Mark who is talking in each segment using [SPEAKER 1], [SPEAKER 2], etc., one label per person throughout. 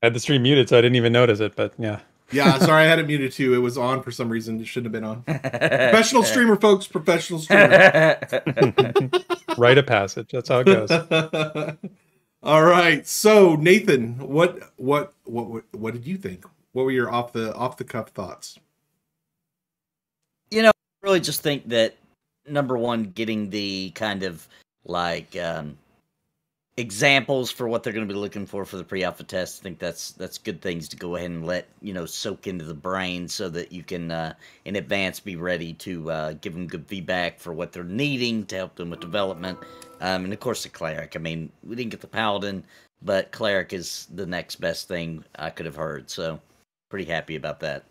[SPEAKER 1] I had the stream muted, so I didn't even notice it. But yeah,
[SPEAKER 2] Yeah, sorry, I had it muted too. It was on for some reason. It shouldn't have been on. Professional streamer, folks. Professional streamer.
[SPEAKER 1] rite of passage. That's how it goes.
[SPEAKER 2] All right. So Nathan, what did you think? What were your off the cuff thoughts?
[SPEAKER 3] You know, I really just think that number one, getting the kind of like examples for what they're going to be looking for the pre-alpha test. I think that's good things to go ahead and let soak into the brain, so that you can in advance be ready to give them good feedback for what they're needing to help them with development. And of course the cleric. I mean, we didn't get the paladin, but cleric is the next best thing I could have heard. So pretty happy about that.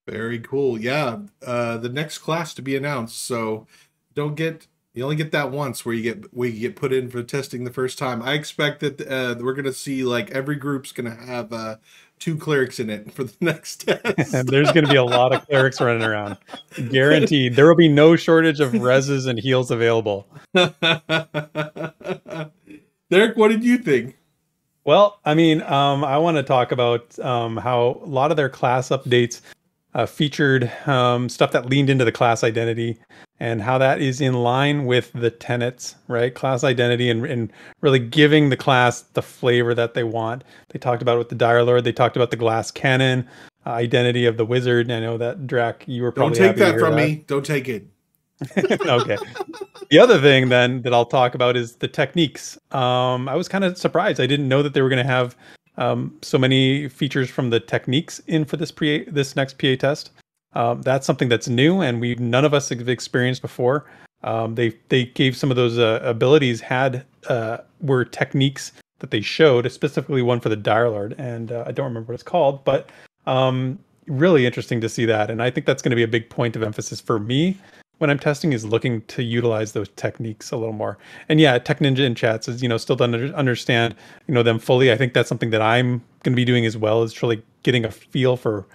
[SPEAKER 2] Very cool. Yeah, the next class to be announced. So you only get that once where you get put in for testing the first time. I expect that we're gonna see like every group's gonna have 2 clerics in it for the next test.
[SPEAKER 1] And there's going to be a lot of clerics running around, guaranteed. There will be no shortage of reses and heals available.
[SPEAKER 2] Derek, what did you think?
[SPEAKER 1] Well, I mean, I want to talk about how a lot of their class updates featured stuff that leaned into the class identity, and how that is in line with the tenets, right? Class identity and really giving the class the flavor that they want. They talked about it with the Dire Lord. They talked about the glass cannon identity of the wizard. I know that Draq, you were probably
[SPEAKER 2] don't take
[SPEAKER 1] happy
[SPEAKER 2] that from
[SPEAKER 1] that.
[SPEAKER 2] me. Don't take it.
[SPEAKER 1] Okay. The other thing then that I'll talk about is the techniques. I was kind of surprised. I didn't know that they were going to have so many features from the techniques in for this next PA test. That's something that's new, and none of us have experienced before. They gave some of those abilities were techniques that they showed, specifically one for the Dire Lord, and I don't remember what it's called, but really interesting to see that. And I think that's going to be a big point of emphasis for me when I'm testing, is looking to utilize those techniques a little more. And yeah, Tech Ninja in chats is still to understand them fully. I think that's something that I'm going to be doing as well, is truly getting a feel for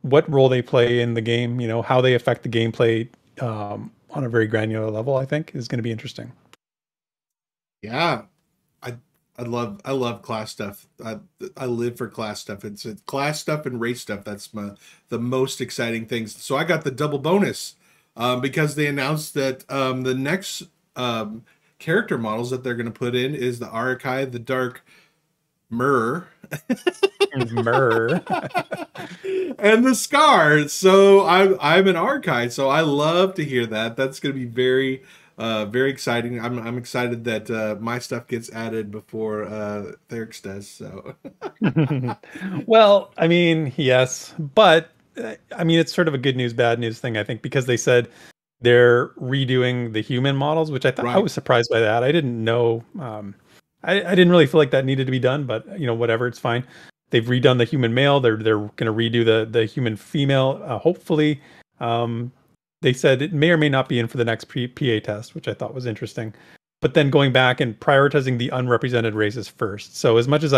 [SPEAKER 1] what role they play in the game, how they affect the gameplay on a very granular level. I think is going to be interesting.
[SPEAKER 2] Yeah, I love class stuff. I live for class stuff. It's class stuff and race stuff. That's the most exciting things. So I got the double bonus because they announced that the next character models that they're going to put in is the Arakai, the Dark Myrrh, and the Scar. So I'm an Archive, so I love to hear that. That's going to be very very exciting. I'm excited that my stuff gets added before Therek's does. So
[SPEAKER 1] well, I mean, yes, but I mean, it's sort of a good news, bad news thing, I think, because they said they're redoing the human models, which I thought I was surprised by that. I didn't know. I didn't really feel like that needed to be done, but whatever, it's fine. They've redone the human male. They're going to redo the human female. Hopefully, they said it may or may not be in for the next PA test, which I thought was interesting. But then going back and prioritizing the unrepresented races first. So as much as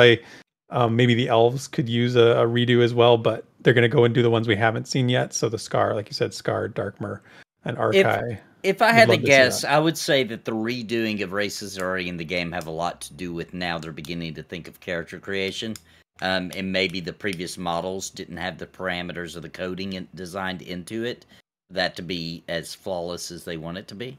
[SPEAKER 1] maybe the elves could use a redo as well, but they're going to go and do the ones we haven't seen yet. So the Scar, like you said, Scar, Darkmer, and Arkai.
[SPEAKER 3] If I had to guess, I would say that the redoing of races already in the game have a lot to do with now they're beginning to think of character creation. And maybe the previous models didn't have the parameters of the coding designed into it, that to be as flawless as they want it to be.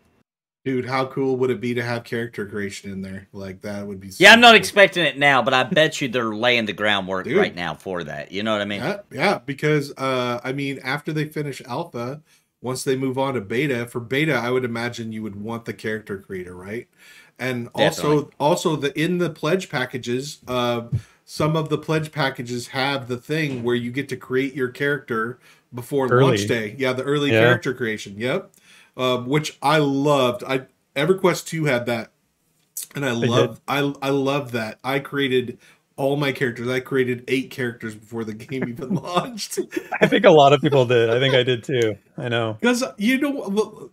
[SPEAKER 2] Dude, how cool would it be to have character creation in there? Like, that would be so
[SPEAKER 3] Yeah, I'm not
[SPEAKER 2] cool.
[SPEAKER 3] expecting it now, but I bet you they're laying the groundwork right now for that. You know what I mean?
[SPEAKER 2] Yeah, because, I mean, after they finish alpha, once they move on to beta, for beta, I would imagine you would want the character creator, right? And also in the pledge packages, some of the pledge packages have the thing where you get to create your character before launch day. Yeah, the early character creation. Yep. Which I loved. EverQuest 2 had that. And I love that. I created all my characters. I created 8 characters before the game even launched.
[SPEAKER 1] I think a lot of people did. I think I did too. I know.
[SPEAKER 2] Because,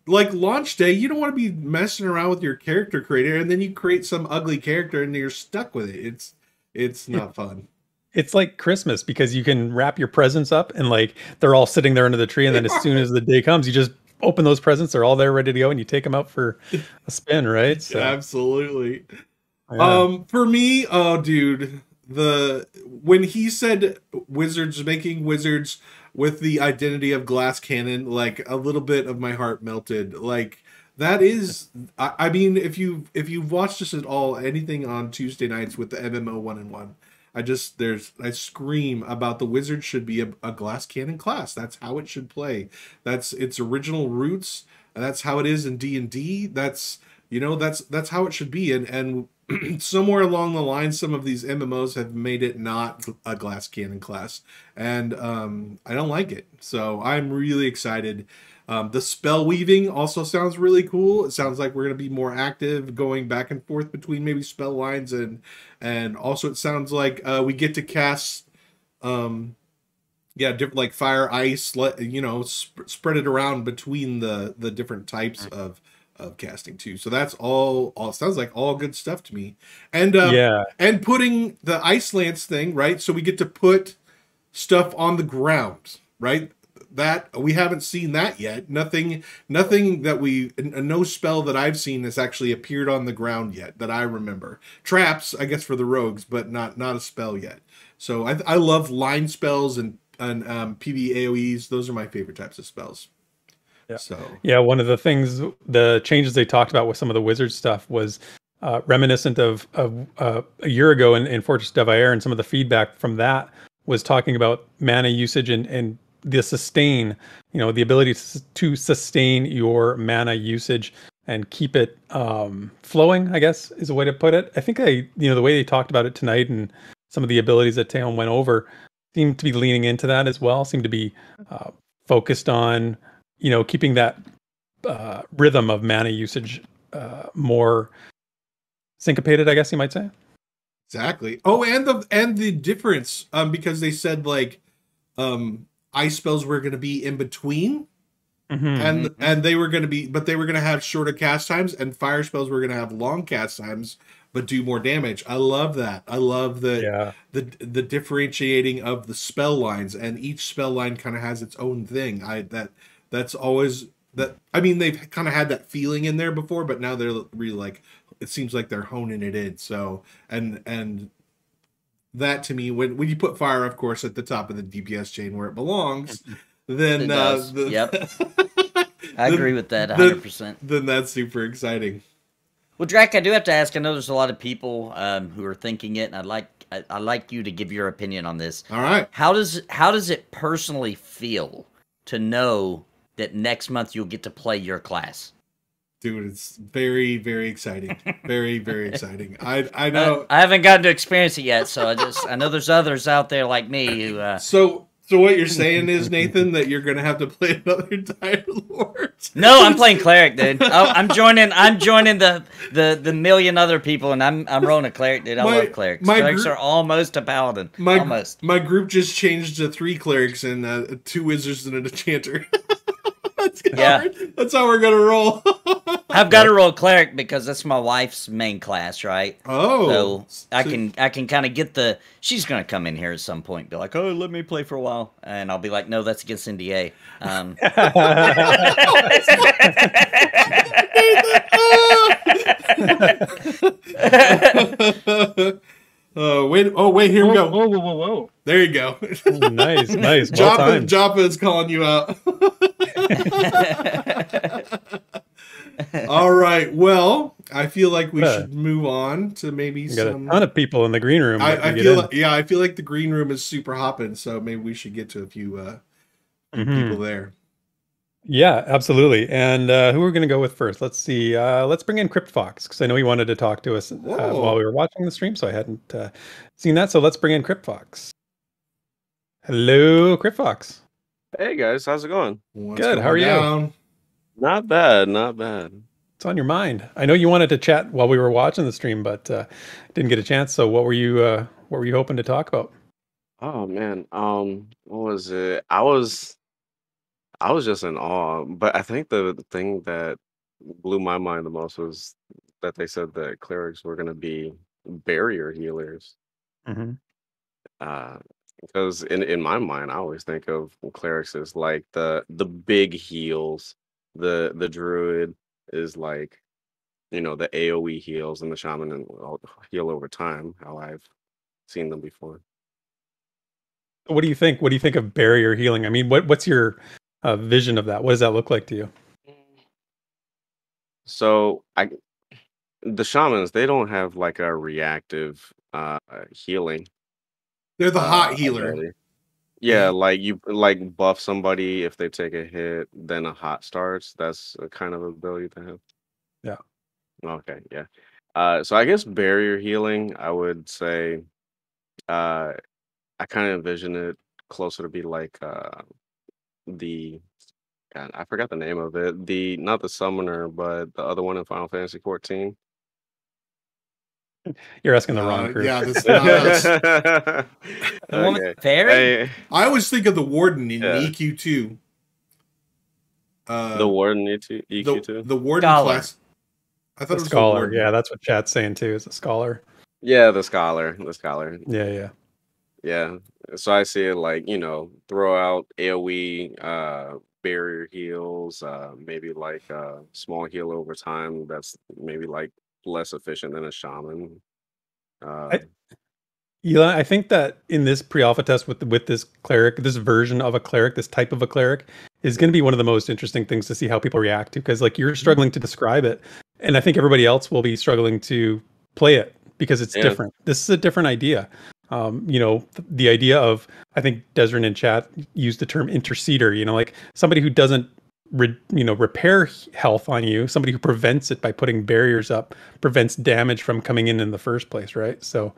[SPEAKER 2] like launch day, you don't want to be messing around with your character creator and then you create some ugly character and you're stuck with it. It's not fun.
[SPEAKER 1] It's like Christmas because you can wrap your presents up and like they're all sitting there under the tree, and then as soon as the day comes, you just open those presents. They're all there ready to go, and you take them out for a spin, right? So,
[SPEAKER 2] absolutely. For me, oh dude, when he said wizards making wizards with the identity of glass cannon, like a little bit of my heart melted. Like that is, I mean, if you've watched us at all, anything on Tuesday nights with the MMO 1-in-1, I scream about the wizard should be a glass cannon class. That's how it should play. That's its original roots. That's how it is in D&D. That's how it should be. And somewhere along the line, some of these MMOs have made it not a glass cannon class, and I don't like it. So I'm really excited. The spell weaving also sounds really cool. It sounds like we're going to be more active, going back and forth between maybe spell lines, and also it sounds like we get to cast, different like fire, ice, spread it around between the different types of casting too. So that's all sounds like all good stuff to me. And and putting the ice lance thing, right? So we get to put stuff on the ground, right? That we haven't seen that yet. Nothing that no spell that I've seen has actually appeared on the ground yet that I remember. Traps, I guess, for the rogues, but not a spell yet. So I love line spells and PB AoEs. Those are my favorite types of spells.
[SPEAKER 1] Yeah.
[SPEAKER 2] So
[SPEAKER 1] one of the changes they talked about with some of the wizard stuff was reminiscent of a year ago in Fortress Devair, and some of the feedback from that was talking about mana usage and the sustain, the ability to sustain your mana usage and keep it flowing, I guess is a way to put it. I think the way they talked about it tonight and some of the abilities that Teon went over seemed to be leaning into that as well, seemed to be focused on keeping that rhythm of mana usage more syncopated, I guess you might say.
[SPEAKER 2] Exactly. Oh, and the difference, because they said like ice spells were going to be in between, and they were going to have shorter cast times, and fire spells were going to have long cast times but do more damage. I love that. I love the differentiating of the spell lines, and each spell line kind of has its own thing. That's always that. I mean, they've kind of had that feeling in there before, but now they're really like, it seems like they're honing it in. So and that to me, when you put fire, of course, at the top of the DPS chain where it belongs, then
[SPEAKER 3] yep, I agree with that 100%.
[SPEAKER 2] Then that's super exciting.
[SPEAKER 3] Well, Draq, I do have to ask. I know there's a lot of people who are thinking it, and I'd like you to give your opinion on this.
[SPEAKER 2] All right.
[SPEAKER 3] How does it personally feel to know that next month you'll get to play your class?
[SPEAKER 2] Dude, it's very, very exciting. Very, very exciting. I know.
[SPEAKER 3] I haven't gotten to experience it yet, so I know there's others out there like me who.
[SPEAKER 2] So what you're saying is, Nathan, that you're gonna have to play another Dire Lords?
[SPEAKER 3] No, I'm playing cleric, dude. I'm joining the million other people, and I'm rolling a cleric, dude. I love clerics. Clerics are almost a paladin. Almost.
[SPEAKER 2] My group just changed to 3 clerics and 2 wizards and an enchanter. That's how we're gonna roll.
[SPEAKER 3] I've got to roll cleric because that's my wife's main class, right?
[SPEAKER 2] Oh,
[SPEAKER 3] so I can kind of get she's gonna come in here at some point and be like, oh, let me play for a while, and I'll be like, no, that's against NDA.
[SPEAKER 2] Wait, here we go.
[SPEAKER 4] Whoa.
[SPEAKER 2] There you go.
[SPEAKER 1] Nice. Well timed.
[SPEAKER 2] Joppa is calling you out. All right. Well, I feel like we should move on to maybe
[SPEAKER 1] got a ton of people in the green room.
[SPEAKER 2] I feel like the green room is super hopping, so maybe we should get to a few people there.
[SPEAKER 1] Yeah, absolutely. And who we're going to go with first? Let's see. Let's bring in Crypt Fox, because I know he wanted to talk to us while we were watching the stream, so I hadn't seen that. So let's bring in Crypt Fox. Hello, Crypt Fox.
[SPEAKER 4] Hey guys, how's it going?
[SPEAKER 1] Good. How are you?
[SPEAKER 4] Not bad.
[SPEAKER 1] What's on your mind? I know you wanted to chat while we were watching the stream, but didn't get a chance. So what were you hoping to talk about?
[SPEAKER 4] Oh man, what was it? I was just in awe. But I think the thing that blew my mind the most was that they said that clerics were going to be barrier healers. Because in my mind, I always think of clerics as like the big heals. The druid is like the AoE heals and the shaman and heal over time, how I've seen them before.
[SPEAKER 1] What do you think? What do you think of barrier healing? I mean, what's your vision of that? What does that look like to you?
[SPEAKER 4] So the shamans, they don't have like a reactive healing.
[SPEAKER 2] They're the hot healer.
[SPEAKER 4] ability. Yeah, like you like buff somebody if they take a hit, then a hot starts. That's a kind of ability to have.
[SPEAKER 1] Yeah.
[SPEAKER 4] Okay, yeah. So I guess barrier healing, I would say, I kind of envision it closer to be like the God, I forgot the name of it. The not the summoner, but the other one in Final Fantasy 14.
[SPEAKER 1] You're asking the wrong crew.
[SPEAKER 2] Yeah, that's not us.
[SPEAKER 3] The one with
[SPEAKER 4] Okay.
[SPEAKER 3] fairy?
[SPEAKER 2] I always think of the warden in
[SPEAKER 4] Yeah.
[SPEAKER 2] EQ2.
[SPEAKER 4] The warden EQ2.
[SPEAKER 2] The warden
[SPEAKER 3] Scholar.
[SPEAKER 2] class. I thought
[SPEAKER 1] The
[SPEAKER 2] it was
[SPEAKER 1] scholar.
[SPEAKER 2] the warden.
[SPEAKER 1] Yeah, that's what chat's saying too. Is a scholar.
[SPEAKER 4] Yeah, the scholar. The scholar.
[SPEAKER 1] Yeah.
[SPEAKER 4] Yeah. So I see it like, throw out AoE, barrier heals, maybe like small heal over time that's maybe like less efficient than a shaman.
[SPEAKER 1] I think that in this pre-alpha test with this cleric, this version of a cleric, this type of a cleric, is going to be one of the most interesting things to see how people react to, because like you're struggling to describe it, and I think everybody else will be struggling to play it because it's different. This is a different idea. The idea of, I think Desrin in chat used the term interceder. Like somebody who doesn't repair health on you, somebody who prevents it by putting barriers up, prevents damage from coming in the first place, right? So.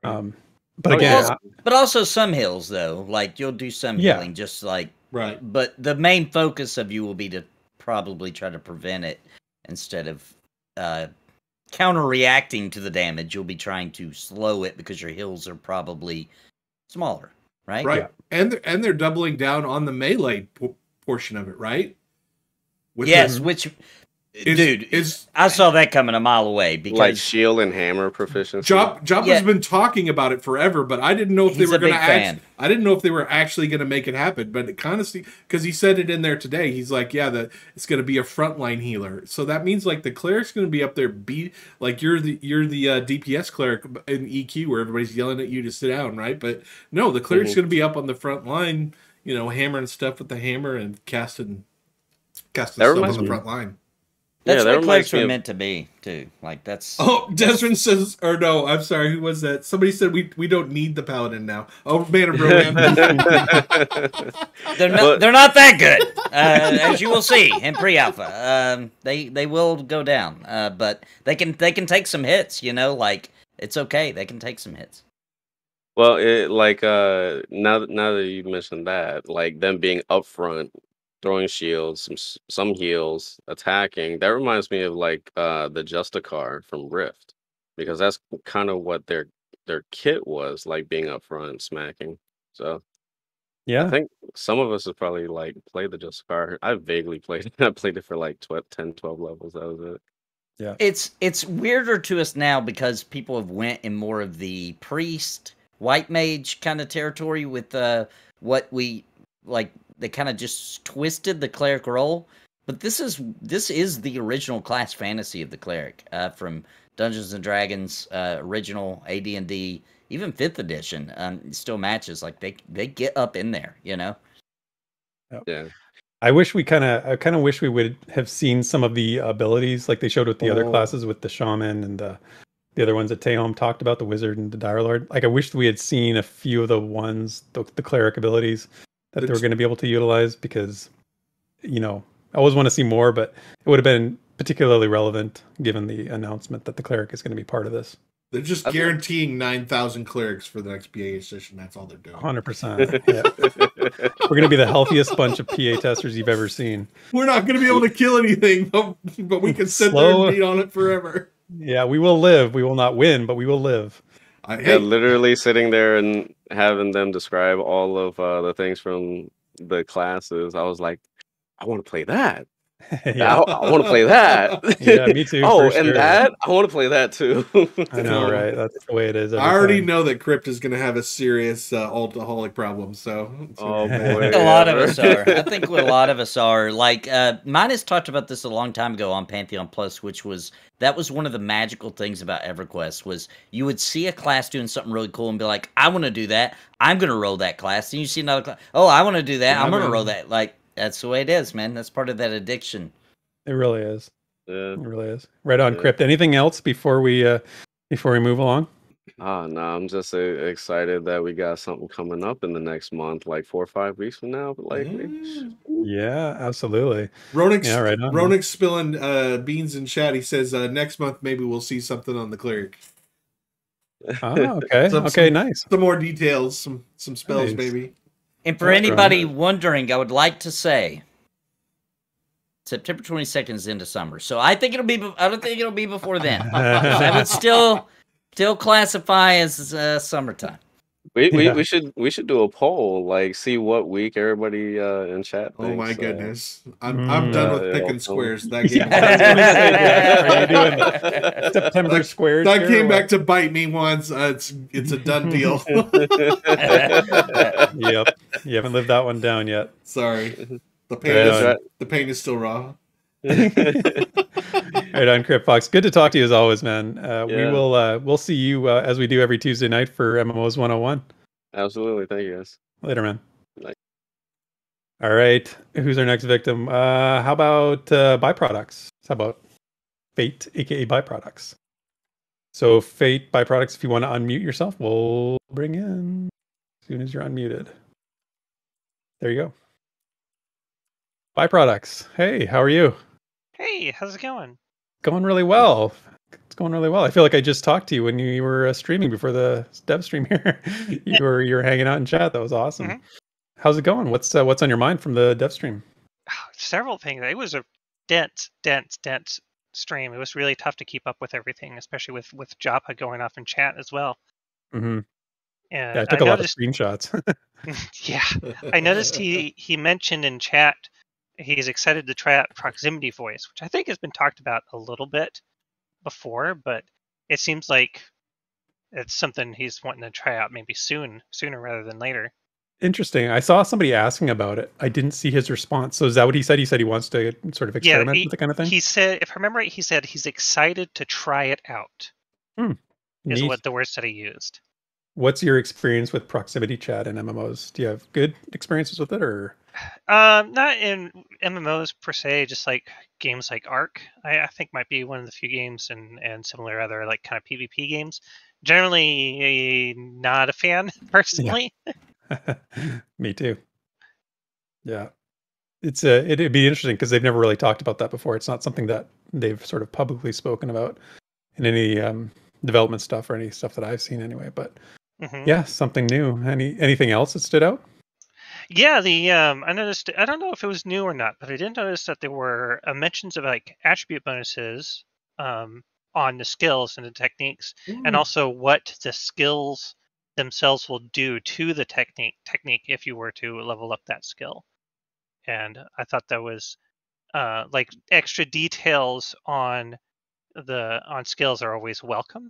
[SPEAKER 1] But again,
[SPEAKER 3] but also some heals though. Like you'll do some healing, just like
[SPEAKER 2] right.
[SPEAKER 3] But the main focus of you will be to probably try to prevent it instead of counter-reacting to the damage. You'll be trying to slow it because your heals are probably smaller, right?
[SPEAKER 2] Right, yeah. and they're doubling down on the melee portion of it, right?
[SPEAKER 3] Which. Dude, I saw that coming a mile away because
[SPEAKER 4] like shield and hammer proficiency.
[SPEAKER 2] Joppa's been talking about it forever, but I didn't know if they were going to. I didn't know if they were actually going to make it happen. But it kind of because he said it in there today. He's like, yeah, it's going to be a frontline healer. So that means like the cleric's going to be up there. Like you're the DPS cleric in EQ where everybody's yelling at you to sit down, right? But no, the cleric's going to be up on the front line, hammering stuff with the hammer and casting stuff on the front line.
[SPEAKER 3] That's what clerics were meant to be, too. Like, that's...
[SPEAKER 2] Oh, Desrin says... Or no, I'm sorry, who was that? Somebody said we don't need the paladin now. Oh, Man of Rohan.
[SPEAKER 3] They're not that good, as you will see in pre-alpha. They will go down, but they can take some hits, Like, it's okay. They can take some hits.
[SPEAKER 4] Well, now that you mentioned that, like, them being upfront, throwing shields, some heals, attacking. That reminds me of like the Justicar from Rift, because that's kind of what their kit was, like being up front, smacking. So
[SPEAKER 1] yeah,
[SPEAKER 4] I think some of us have probably like played the Justicar. I vaguely played it. I played it for like 10, 12 levels. That was it.
[SPEAKER 1] Yeah,
[SPEAKER 3] it's weirder to us now because people have went in more of the priest, white mage kind of territory with what we like. They kind of just twisted the cleric role, but this is the original class fantasy of the cleric from Dungeons and Dragons original AD&D, even 5th edition. Still matches, like they get up in there,
[SPEAKER 1] Yep.
[SPEAKER 4] Yeah.
[SPEAKER 1] I kind of wish we would have seen some of the abilities like they showed with the other classes, with the shaman and the other ones that Teom talked about, the wizard and the dire lord. Like I wish we had seen a few of the ones, the cleric abilities that they were going to be able to utilize, because, I always want to see more, but it would have been particularly relevant given the announcement that the cleric is going to be part of this.
[SPEAKER 2] They're just guaranteeing 9,000 clerics for the next PA session. That's all they're doing.
[SPEAKER 1] 100%. Yeah. We're going to be the healthiest bunch of PA testers you've ever seen.
[SPEAKER 2] We're not going to be able to kill anything, but we can sit there and beat on it forever.
[SPEAKER 1] Yeah, we will live. We will not win, but we will live.
[SPEAKER 4] Literally sitting there and having them describe all of the things from the classes. I was like, I want to play that.
[SPEAKER 1] Yeah.
[SPEAKER 4] I want to play that.
[SPEAKER 1] Yeah, me too,
[SPEAKER 4] Oh,
[SPEAKER 1] for
[SPEAKER 4] and
[SPEAKER 1] sure.
[SPEAKER 4] that I want to play that too.
[SPEAKER 1] I know,
[SPEAKER 2] So,
[SPEAKER 1] right? That's the way it is every
[SPEAKER 2] I already
[SPEAKER 1] time.
[SPEAKER 2] know that Crypt is going to have a serious alcoholic problem. So,
[SPEAKER 4] Oh
[SPEAKER 3] I
[SPEAKER 4] boy,
[SPEAKER 3] think a lot of
[SPEAKER 4] yeah.
[SPEAKER 3] us are. I think a lot of us are. Like, Minus talked about this a long time ago on Pantheon Plus, which was that was one of the magical things about EverQuest was you would see a class doing something really cool and be like, I want to do that. I'm going to roll that class. And you see another class. Oh, I want to do that.
[SPEAKER 2] Yeah,
[SPEAKER 3] I'm going to
[SPEAKER 2] man.
[SPEAKER 3] roll that. Like, that's the way it is, man. That's part of that addiction.
[SPEAKER 1] It really is.
[SPEAKER 4] Yeah,
[SPEAKER 1] It really is. Right on,
[SPEAKER 4] yeah.
[SPEAKER 1] Crypt. Anything else before we move along?
[SPEAKER 4] Ah, no, I'm just excited that we got something coming up in the next month, like 4 or 5 weeks from now, likely.
[SPEAKER 1] Yeah, absolutely.
[SPEAKER 2] Roenick's,
[SPEAKER 1] Yeah, right on.
[SPEAKER 2] Roenick's spilling beans in chat. He says next month maybe we'll see something on the cleric.
[SPEAKER 1] Oh, okay. Nice.
[SPEAKER 2] Some more details, some spells,
[SPEAKER 1] Nice.
[SPEAKER 2] maybe.
[SPEAKER 3] And for
[SPEAKER 1] That's
[SPEAKER 3] anybody
[SPEAKER 1] right.
[SPEAKER 3] wondering, I would like to say September 22nd is into summer, so I think it'll be. I don't think it'll be before then. I would still classify as summertime.
[SPEAKER 1] Yeah.
[SPEAKER 4] We should do a poll, like see what week everybody in chat
[SPEAKER 2] Oh my
[SPEAKER 4] thinks.
[SPEAKER 2] goodness, I'm done with
[SPEAKER 4] yeah,
[SPEAKER 2] picking
[SPEAKER 4] yeah.
[SPEAKER 2] squares. That game.
[SPEAKER 1] Yeah, I was gonna say, yeah. Are you doing the September squares?
[SPEAKER 2] That
[SPEAKER 1] here,
[SPEAKER 2] came
[SPEAKER 1] or
[SPEAKER 2] back
[SPEAKER 1] what?
[SPEAKER 2] to bite me once. It's a done deal.
[SPEAKER 1] Yep. You haven't lived that one down yet.
[SPEAKER 2] Sorry, the pain
[SPEAKER 1] Right
[SPEAKER 2] is
[SPEAKER 1] on.
[SPEAKER 2] the pain is still raw.
[SPEAKER 1] Right on, Crypt Fox. Good to talk to you as always, man. We
[SPEAKER 4] Yeah.
[SPEAKER 1] will we'll see you as we do every Tuesday night for MMOs 101.
[SPEAKER 4] Absolutely, thank you guys.
[SPEAKER 1] Later, man.
[SPEAKER 4] Night.
[SPEAKER 1] All right. Who's our next victim? How about byproducts? How about Fate, aka byproducts? So Fate byproducts, if you want to unmute yourself, we'll bring in as soon as you're unmuted. There you go. Byproducts. Hey, how are you?
[SPEAKER 5] Hey, how's it going?
[SPEAKER 1] Going really well. It's going really well. I feel like I just talked to you when you were streaming before the dev stream here. you were hanging out in chat. That was awesome.
[SPEAKER 5] Mhm.
[SPEAKER 1] How's it going? What's on your mind from the dev stream?
[SPEAKER 5] Several things. It was a dense stream. It was really tough to keep up with everything, especially with Joppa going off in chat as well.
[SPEAKER 1] Mm-hmm.
[SPEAKER 5] And
[SPEAKER 1] Yeah, I took a lot of screenshots.
[SPEAKER 5] yeah, I noticed he mentioned in chat he's excited to try out proximity voice, which I think has been talked about a little bit before, but it seems like it's something he's wanting to try out maybe sooner rather than later.
[SPEAKER 1] Interesting. I saw somebody asking about it. I didn't see his response. So is that what he said? He said he wants to sort of experiment with the kind of thing?
[SPEAKER 5] He said, if I remember right, he said he's excited to try it out. Is
[SPEAKER 1] Neat.
[SPEAKER 5] what the words that he used.
[SPEAKER 1] What's your experience with proximity chat and MMOs? Do you have good experiences with it, or?
[SPEAKER 5] Not in MMOs per se, just like games like Ark. I think might be one of the few games and similar other like kind of PvP games. Generally, not a fan personally.
[SPEAKER 1] Yeah. Me too. Yeah, it'd be interesting because they've never really talked about that before. It's not something that they've sort of publicly spoken about in any development stuff or any stuff that I've seen anyway. But yeah, something new. Anything else that stood out?
[SPEAKER 5] Yeah, I noticed. I don't know if it was new or not, but I did notice that there were mentions of like attribute bonuses on the skills and the techniques, and also what the skills themselves will do to the technique if you were to level up that skill. And I thought that was like extra details on skills are always welcome.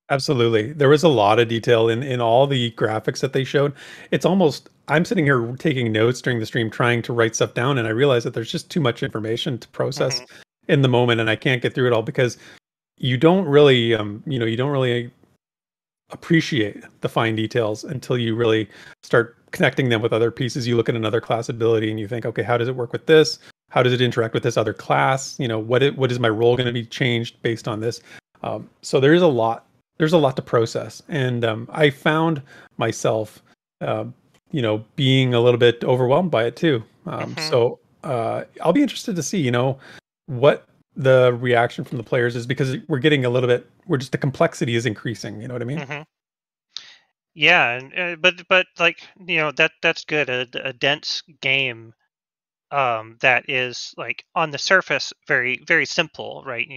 [SPEAKER 1] Absolutely. There was a lot of detail in all the graphics that they showed. It's almost, I'm sitting here taking notes during the stream, trying to write stuff down, and I realize that there's just too much information to process in the moment, and I can't get through it all because you don't really, you don't really appreciate the fine details until you really start connecting them with other pieces. You look at another class ability and you think, okay, how does it work with this? How does it interact with this other class? What is my role going to be changed based on this? So there is a lot. There's a lot to process, and I found myself, being a little bit overwhelmed by it too. So I'll be interested to see, what the reaction from the players is, because we're getting a little bit. The complexity is increasing. You know what I mean?
[SPEAKER 5] Yeah, and but like that's good. A dense game that is like on the surface very very simple, right?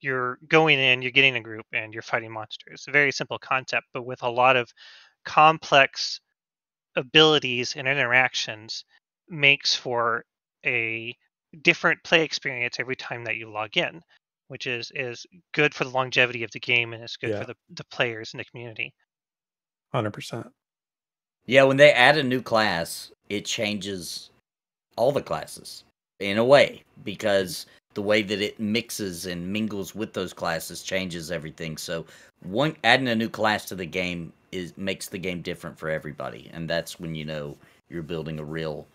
[SPEAKER 5] You're going in, you're getting a group, and you're fighting monsters. A very simple concept, but with a lot of complex abilities and interactions, makes for a different play experience every time that you log in, which is good for the longevity of the game, and it's good for the players in the community.
[SPEAKER 1] 100%.
[SPEAKER 3] Yeah, when they add a new class, it changes all the classes in a way, because the way that it mixes and mingles with those classes changes everything. So adding a new class to the game makes the game different for everybody, and that's when you know you're building a real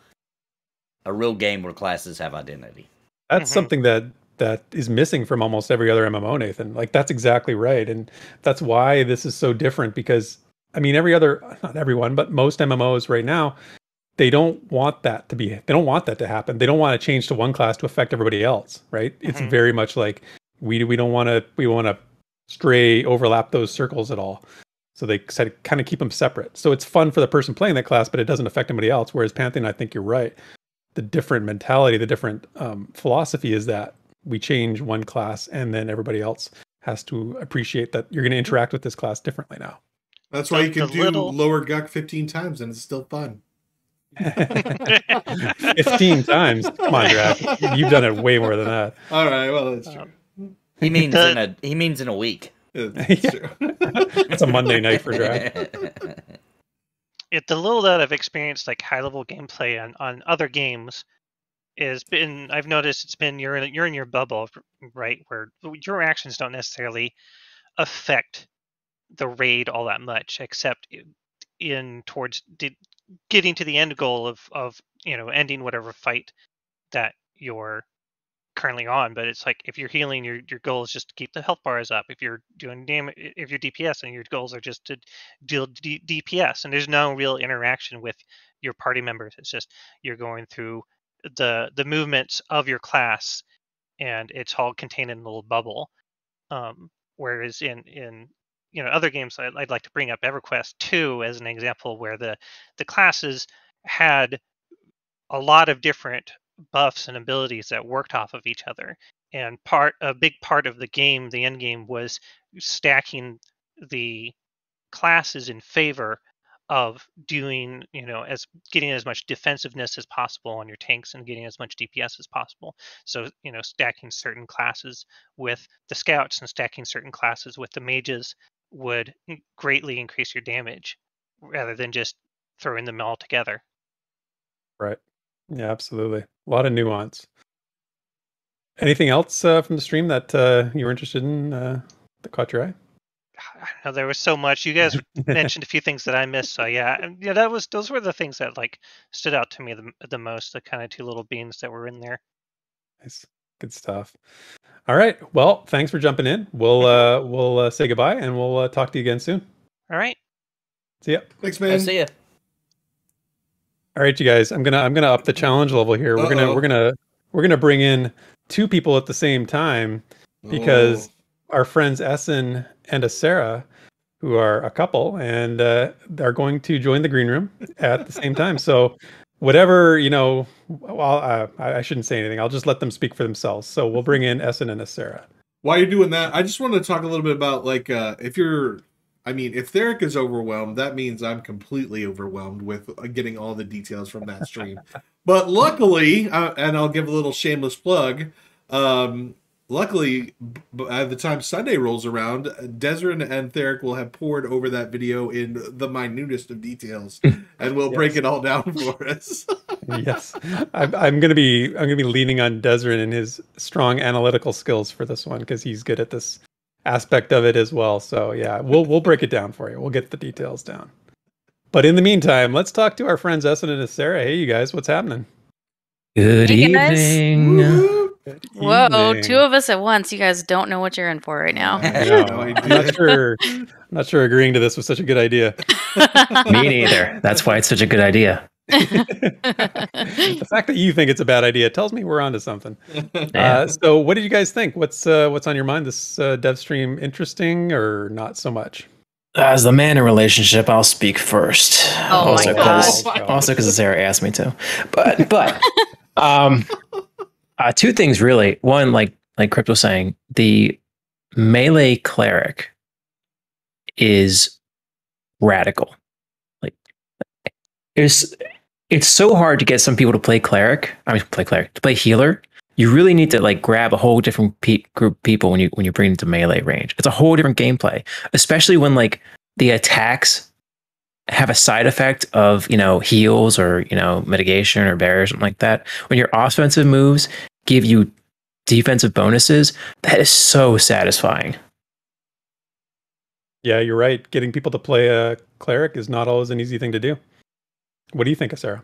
[SPEAKER 3] game where classes have identity.
[SPEAKER 1] That's something that is missing from almost every other MMO, Nathan. Like, that's exactly right, and that's why this is so different. Because I mean, not everyone, but most MMOs right now, they don't want that to happen. They don't want to change to one class to affect everybody else, right? It's very much like we don't want to overlap those circles at all. So they kind of keep them separate. So it's fun for the person playing that class, but it doesn't affect anybody else. Whereas Pantheon, I think you're right. The different mentality, the different philosophy is that we change one class and then everybody else has to appreciate that you're going to interact with this class differently now.
[SPEAKER 2] That's why you can do lower Guck 15 times and it's still fun.
[SPEAKER 3] 15
[SPEAKER 1] times? Come on, Draq. You've done it way more than that.
[SPEAKER 2] All right, well, that's true.
[SPEAKER 3] He means in a week.
[SPEAKER 2] That's true.
[SPEAKER 1] It's a Monday night for Draq.
[SPEAKER 5] The little that I've experienced, like high-level gameplay on other games, I've noticed it's been you're in your bubble, right, where your actions don't necessarily affect the raid all that much, except towards getting to the end goal of ending whatever fight that you're currently on. But it's like, if you're healing, your goal is just to keep the health bars up. If you're doing damage, if you're DPS, and your goals are just to deal DPS, and there's no real interaction with your party members. It's just you're going through the movements of your class, and it's all contained in a little bubble. Whereas in other games, I'd like to bring up EverQuest 2 as an example, where the classes had a lot of different buffs and abilities that worked off of each other. And a big part of the game, the end game, was stacking the classes in favor of doing, getting as much defensiveness as possible on your tanks and getting as much DPS as possible. So, stacking certain classes with the scouts and stacking certain classes with the mages would greatly increase your damage rather than just throwing them all together.
[SPEAKER 1] Right. Yeah, absolutely. A lot of nuance. Anything else from the stream that you were interested in that caught your eye?
[SPEAKER 5] I don't know, there was so much. You guys mentioned a few things that I missed. So those were the things that stood out to me the most. The kind of two little beans that were in there.
[SPEAKER 1] Nice, good stuff. All right. Well, thanks for jumping in. We'll say goodbye, and we'll talk to you again soon.
[SPEAKER 5] All right.
[SPEAKER 1] See ya.
[SPEAKER 2] Thanks, man.
[SPEAKER 3] I'll see ya.
[SPEAKER 1] All right, you guys. I'm gonna up the challenge level here. We're gonna bring in two people at the same time, because our friends Essen and Asera, who are a couple, and are going to join the green room at the same time. So whatever, I shouldn't say anything. I'll just let them speak for themselves. So we'll bring in Essen and Asera.
[SPEAKER 2] While you're doing that, I just want to talk a little bit about if Therek is overwhelmed, that means I'm completely overwhelmed with getting all the details from that stream. But luckily, and I'll give a little shameless plug, luckily, by the time Sunday rolls around, Desrin and Therek will have poured over that video in the minutest of details, and will break it all down for us.
[SPEAKER 1] Yes, I'm gonna be leaning on Desrin and his strong analytical skills for this one, because he's good at this aspect of it as well. So yeah, we'll break it down for you. We'll get the details down. But in the meantime, let's talk to our friends Essen and Asera. Hey, you guys, what's happening?
[SPEAKER 6] Good evening.
[SPEAKER 1] Good
[SPEAKER 6] Whoa,
[SPEAKER 1] evening.
[SPEAKER 6] two of us at once. You guys don't know what you're in for right now.
[SPEAKER 1] I'm not sure agreeing to this was such a good idea.
[SPEAKER 7] Me neither. That's why it's such a good idea.
[SPEAKER 1] The fact that you think it's a bad idea tells me we're onto something.
[SPEAKER 7] Yeah.
[SPEAKER 1] So what did you guys think? What's on your mind? This dev stream interesting or not so much?
[SPEAKER 7] As the man in relationship, I'll speak first.
[SPEAKER 6] Oh
[SPEAKER 7] also,
[SPEAKER 6] my God.
[SPEAKER 7] Also because Sarah asked me to. But two things really. One, like Crypt was saying, the melee cleric is radical. Like, it's so hard to get some people to play to play healer. You really need to like grab a whole different group of people when you bring it to melee range. It's a whole different gameplay, especially when like the attacks have a side effect of, heals or, mitigation or barriers, something like that. When your offensive moves give you defensive bonuses, that is so satisfying.
[SPEAKER 1] Yeah, you're right. Getting people to play a cleric is not always an easy thing to do. What do you think, Sarah?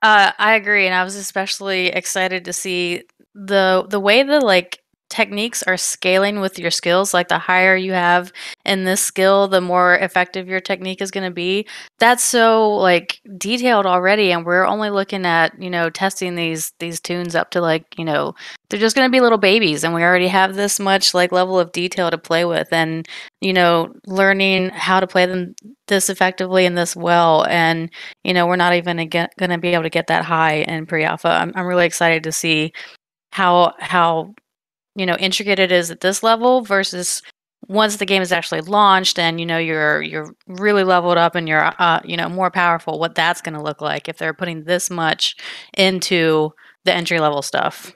[SPEAKER 6] I agree, and I was especially excited to see the way the like techniques are scaling with your skills. Like the higher you have in this skill, the more effective your technique is going to be. That's so like detailed already, and we're only looking at testing these tunes up to like they're just going to be little babies, and we already have this much like level of detail to play with, and learning how to play them this effectively and this well, and we're not even going to be able to get that high in pre-alpha. I'm really excited to see how intricate it is at this level versus once the game is actually launched and you're really leveled up and you're more powerful, what that's going to look like if they're putting this much into the entry level stuff.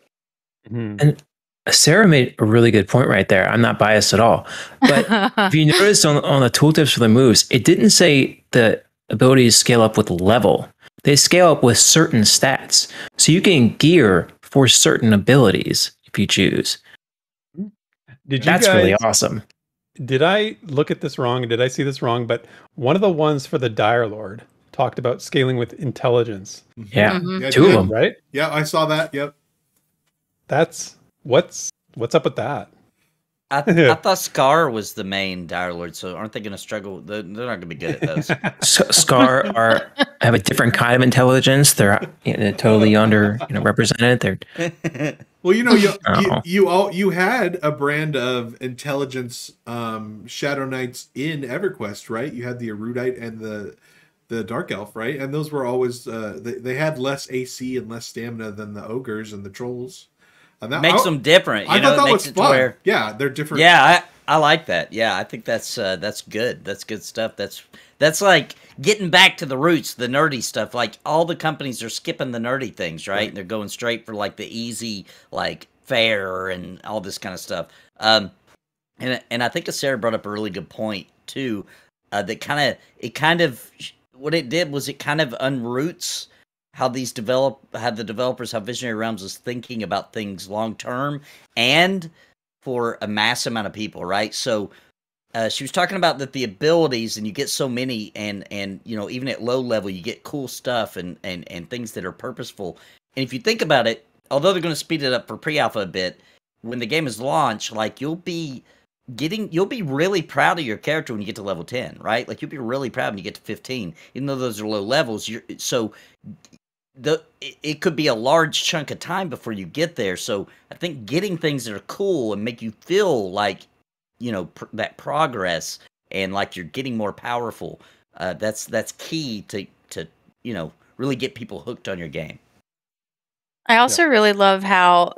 [SPEAKER 7] Mm-hmm. And Sarah made a really good point right there. I'm not biased at all, but if you notice on the tooltips for the moves, it didn't say the abilities scale up with level. They scale up with certain stats, so you can gear for certain abilities if you choose. That's really awesome.
[SPEAKER 1] Did I look at this wrong? Did I see this wrong? But one of the ones for the Dire Lord talked about scaling with intelligence.
[SPEAKER 7] Yeah,
[SPEAKER 2] yeah,
[SPEAKER 7] two of them,
[SPEAKER 1] right?
[SPEAKER 2] Yeah, I saw that. Yep.
[SPEAKER 1] That's what's up with that.
[SPEAKER 3] I thought Scar was the main Dire Lord, so aren't they going to struggle? They're not going to be good at those.
[SPEAKER 7] Scar have a different kind of intelligence. They're totally represented. They're
[SPEAKER 2] well, you had a brand of intelligence Shadow Knights in EverQuest, right? You had the Erudite and the Dark Elf, right? And those were always they had less AC and less stamina than the ogres and the trolls. And that
[SPEAKER 3] makes them different.
[SPEAKER 2] I thought that was fun. Yeah, they're different.
[SPEAKER 3] Yeah, I like that. Yeah, I think that's good. That's good stuff. That's like getting back to the roots, the nerdy stuff. Like all the companies are skipping the nerdy things, right? And they're going straight for like the easy, like fair and all this kind of stuff. And I think Sarah brought up a really good point too. That kind of what it did was it kind of unroots how the developers, how Visionary Realms is thinking about things long term and for a mass amount of people, right? So she was talking about that the abilities, and you get so many, and even at low level, you get cool stuff and things that are purposeful. And if you think about it, although they're going to speed it up for pre-alpha a bit, when the game is launched, like you'll be really proud of your character when you get to level 10, right? Like you'll be really proud when you get to 15, even though those are low levels. It could be a large chunk of time before you get there. So I think getting things that are cool and make you feel like, that progress and like you're getting more powerful, that's key to really get people hooked on your game.
[SPEAKER 6] I also really love how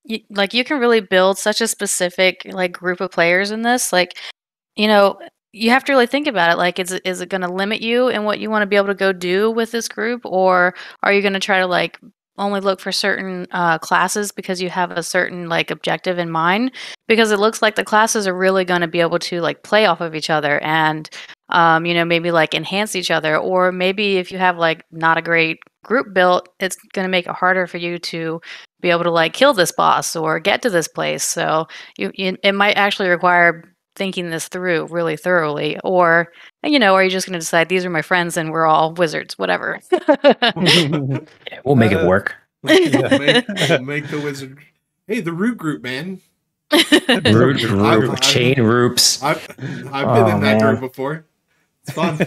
[SPEAKER 6] you can really build such a specific like group of players in this. Like, you have to really think about it. Like, is it going to limit you in what you want to be able to go do with this group, or are you going to try to like only look for certain classes because you have a certain like objective in mind? Because it looks like the classes are really going to be able to like play off of each other and maybe like enhance each other, or maybe if you have like not a great group built, it's going to make it harder for you to be able to like kill this boss or get to this place. So it might actually require thinking this through really thoroughly, or are you just going to decide these are my friends and we're all wizards, whatever?
[SPEAKER 7] We'll make it work.
[SPEAKER 2] We'll make the wizard. Hey, the root group, man.
[SPEAKER 7] Root chain roops.
[SPEAKER 2] I've been in that group before. It's fun.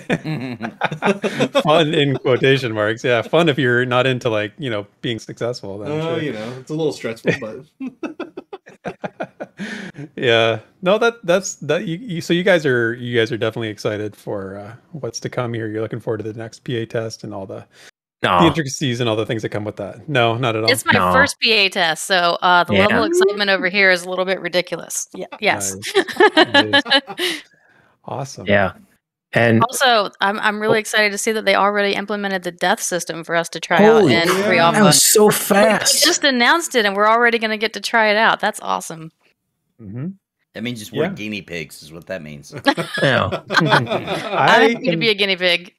[SPEAKER 1] Fun in quotation marks. Yeah, fun if you're not into like being successful. Then sure.
[SPEAKER 2] It's a little stressful, but.
[SPEAKER 1] Yeah, no, that's you. So you guys are definitely excited for what's to come here. You're looking forward to the next PA test and all the intricacies and all the things that come with that. No, not at all.
[SPEAKER 6] It's my first PA test, so the level of excitement over here is a little bit ridiculous. Yeah, yes.
[SPEAKER 1] Nice. Awesome.
[SPEAKER 7] Yeah. And
[SPEAKER 6] Also, I'm really excited to see that they already implemented the death system for us to try out in pre-alpha.
[SPEAKER 7] that was so
[SPEAKER 6] They
[SPEAKER 7] fast.
[SPEAKER 6] just announced it, and we're already going to get to try it out. That's awesome.
[SPEAKER 1] Mm-hmm.
[SPEAKER 3] That means just we're guinea pigs, is what that means.
[SPEAKER 7] Yeah.
[SPEAKER 6] I'm happy to be a guinea pig.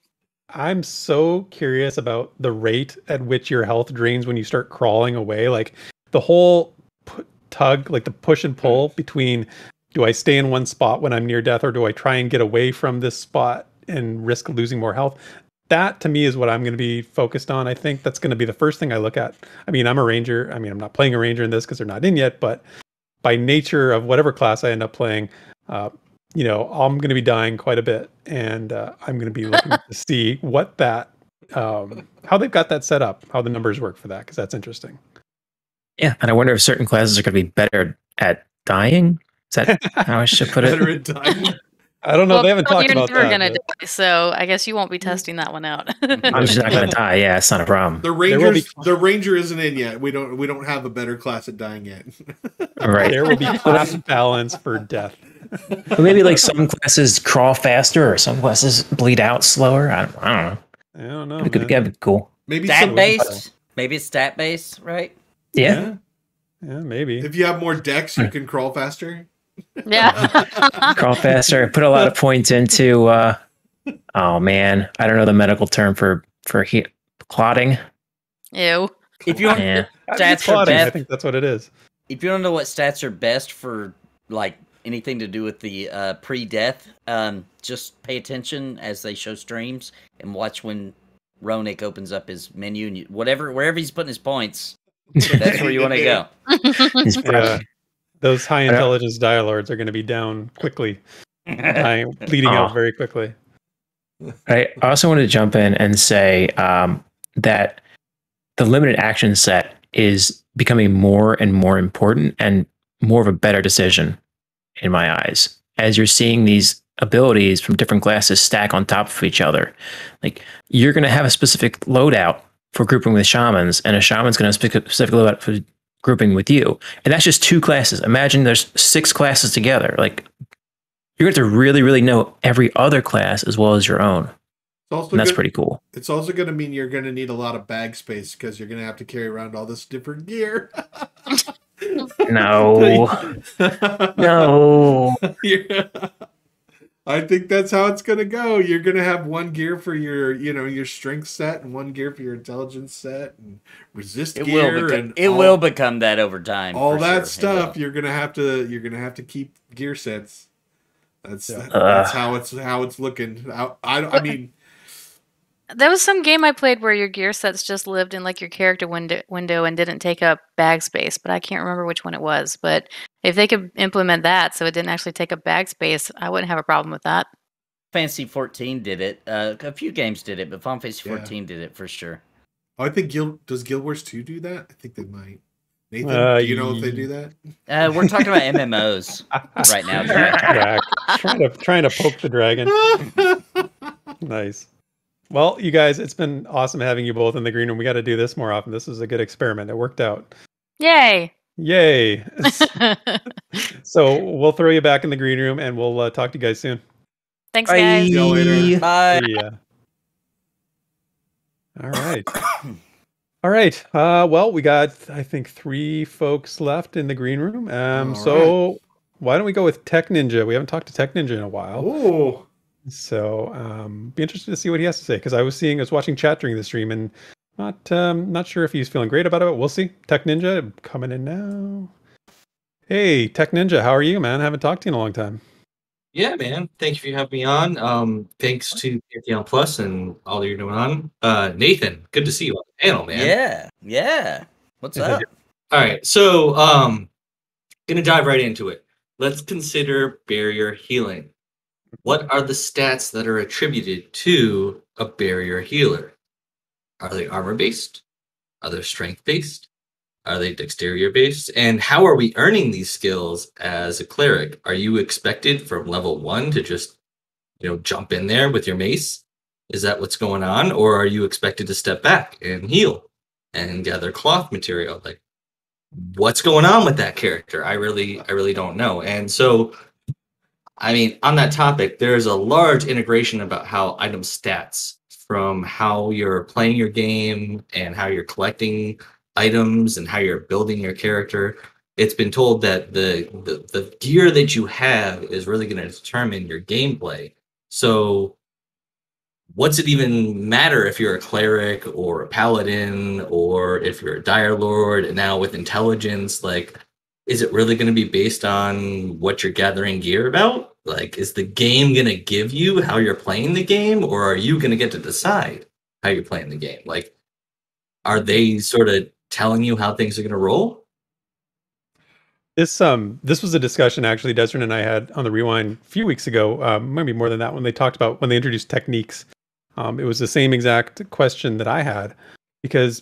[SPEAKER 1] I'm so curious about the rate at which your health drains when you start crawling away. Like the whole tug, like the push and pull between, do I stay in one spot when I'm near death, or do I try and get away from this spot and risk losing more health? That to me is what I'm going to be focused on. I think that's going to be the first thing I look at. I mean, I'm a ranger. I mean, I'm not playing a ranger in this because they're not in yet, but by nature of whatever class I end up playing, you know, I'm going to be dying quite a bit, and I'm going to be looking to see what that, how they've got that set up, how the numbers work for that, because that's interesting.
[SPEAKER 7] Yeah, and I wonder if certain classes are going to be better at dying. Is that how I should put it?
[SPEAKER 2] Better at dying.
[SPEAKER 1] I don't know. They haven't talked about that.
[SPEAKER 6] You're never going to die, so I guess you won't be testing that one out.
[SPEAKER 7] I'm just not going to die. Yeah, it's not a problem.
[SPEAKER 2] The ranger isn't in yet. We don't have a better class at dying yet.
[SPEAKER 7] Right.
[SPEAKER 1] There will be class balance for death.
[SPEAKER 7] Well, maybe like some classes crawl faster, or some classes bleed out slower. I don't know.
[SPEAKER 1] I don't know.
[SPEAKER 7] It could be cool.
[SPEAKER 2] Maybe
[SPEAKER 3] stat based. Maybe it's stat based, right?
[SPEAKER 7] Yeah.
[SPEAKER 1] Yeah, maybe.
[SPEAKER 2] If you have more decks, you can crawl faster.
[SPEAKER 6] Yeah.
[SPEAKER 7] Crawl faster. Put a lot of points into. Oh man, I don't know the medical term for clotting.
[SPEAKER 6] Ew.
[SPEAKER 3] If you want stats are best,
[SPEAKER 1] I think that's what it is.
[SPEAKER 3] If you don't know what stats are best for like anything to do with the pre-death, just pay attention as they show streams and watch when Roenick opens up his menu and wherever he's putting his points, that's where you want to go.
[SPEAKER 1] Yeah. Those high intelligence dialords are going to be down quickly, bleeding out very quickly.
[SPEAKER 7] I also want to jump in and say that the limited action set is becoming more and more important and more of a better decision in my eyes, as you're seeing these abilities from different classes stack on top of each other. Like, you're going to have a specific loadout for grouping with shamans, and a shaman's going to have a specific loadout for grouping with you. And that's just 2 classes. Imagine there's 6 classes together. Like, you're going to have to really, really know every other class as well as your own. And that's pretty cool.
[SPEAKER 2] It's also going to mean you're going to need a lot of bag space because you're going to have to carry around all this different gear.
[SPEAKER 7] No. No.
[SPEAKER 2] Yeah. I think that's how it's going to go. You're going to have one gear for your strength set and one gear for your intelligence set and resist gear.
[SPEAKER 3] It will become that over time.
[SPEAKER 2] All that stuff you're going to have to keep gear sets. That's how it's looking. I mean,
[SPEAKER 6] there was some game I played where your gear sets just lived in like your character window and didn't take up bag space, but I can't remember which one it was. But if they could implement that so it didn't actually take up bag space, I wouldn't have a problem with that.
[SPEAKER 3] Fantasy 14 did it. A few games did it, but Final Fantasy 14 did it for sure.
[SPEAKER 2] Oh, I think does Guild Wars 2 do that? I think they might. Nathan, do you know if they do that?
[SPEAKER 3] We're talking about MMOs right now.
[SPEAKER 1] Trying to poke the dragon. Nice. Well, you guys, it's been awesome having you both in the green room. We got to do this more often. This was a good experiment. It worked out.
[SPEAKER 6] Yay.
[SPEAKER 1] So we'll throw you back in the green room and we'll talk to you guys soon.
[SPEAKER 6] Thanks, guys.
[SPEAKER 2] See you later.
[SPEAKER 3] Bye.
[SPEAKER 1] Yeah. All right. All right. Well, we got, I think, 3 folks left in the green room. Why don't we go with Tech Ninja? We haven't talked to Tech Ninja in a while.
[SPEAKER 2] Oh.
[SPEAKER 1] So be interested to see what he has to say, because I was watching chat during the stream and not sure if he's feeling great about it. But we'll see. Tech Ninja coming in now. Hey, Tech Ninja, how are you, man? I haven't talked to you in a long time.
[SPEAKER 8] Yeah, man. Thank you for having me on. Thanks to Pantheon Plus and all that you're doing on. Nathan, good to see you on the panel, man.
[SPEAKER 3] Yeah. What's up?
[SPEAKER 8] All right, so gonna dive right into it. Let's consider barrier healing. What are the stats that are attributed to a barrier healer? Are they armor-based? Are they strength-based? Are they dexterity-based? And how are we earning these skills as a cleric? Are you expected from level 1 to just, jump in there with your mace? Is that what's going on? Or are you expected to step back and heal and gather cloth material? Like, what's going on with that character? I really don't know. And so I mean, on that topic, there's a large integration about how item stats from how you're playing your game and how you're collecting items and how you're building your character. It's been told that the gear that you have is really going to determine your gameplay. So what's it even matter if you're a cleric or a paladin or if you're a dire lord and now with intelligence? Like, is it really going to be based on what you're gathering gear about? Like, is the game going to give you how you're playing the game, or are you going to get to decide how you're playing the game? Like, are they sort of telling you how things are going to roll?
[SPEAKER 1] This was a discussion actually Desmond and I had on the Rewind a few weeks ago, maybe more than that, when they talked about when they introduced techniques. It was the same exact question that I had, because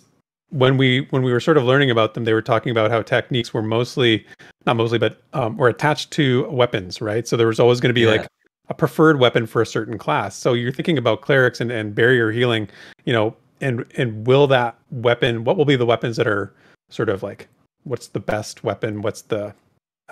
[SPEAKER 1] when we were sort of learning about them, they were talking about how techniques were not mostly, but were attached to weapons, right? So there was always going to be like a preferred weapon for a certain class. So you're thinking about clerics and barrier healing, and will that weapon, what will be the weapons that are sort of like, what's the best weapon? I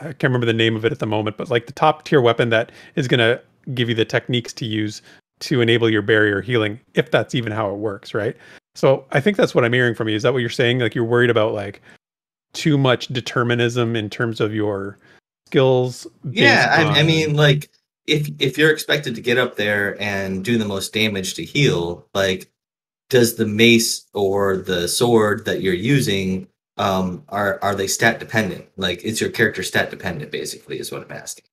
[SPEAKER 1] can't remember the name of it at the moment, but like the top tier weapon that is going to give you the techniques to use to enable your barrier healing, if that's even how it works, right? So I think that's what I'm hearing from you. Is that what you're saying? Like, you're worried about like too much determinism in terms of your skills?
[SPEAKER 8] I mean, like, if you're expected to get up there and do the most damage to heal, like, does the mace or the sword that you're using, are they stat dependent? Like, is your character stat dependent, basically, is what I'm asking.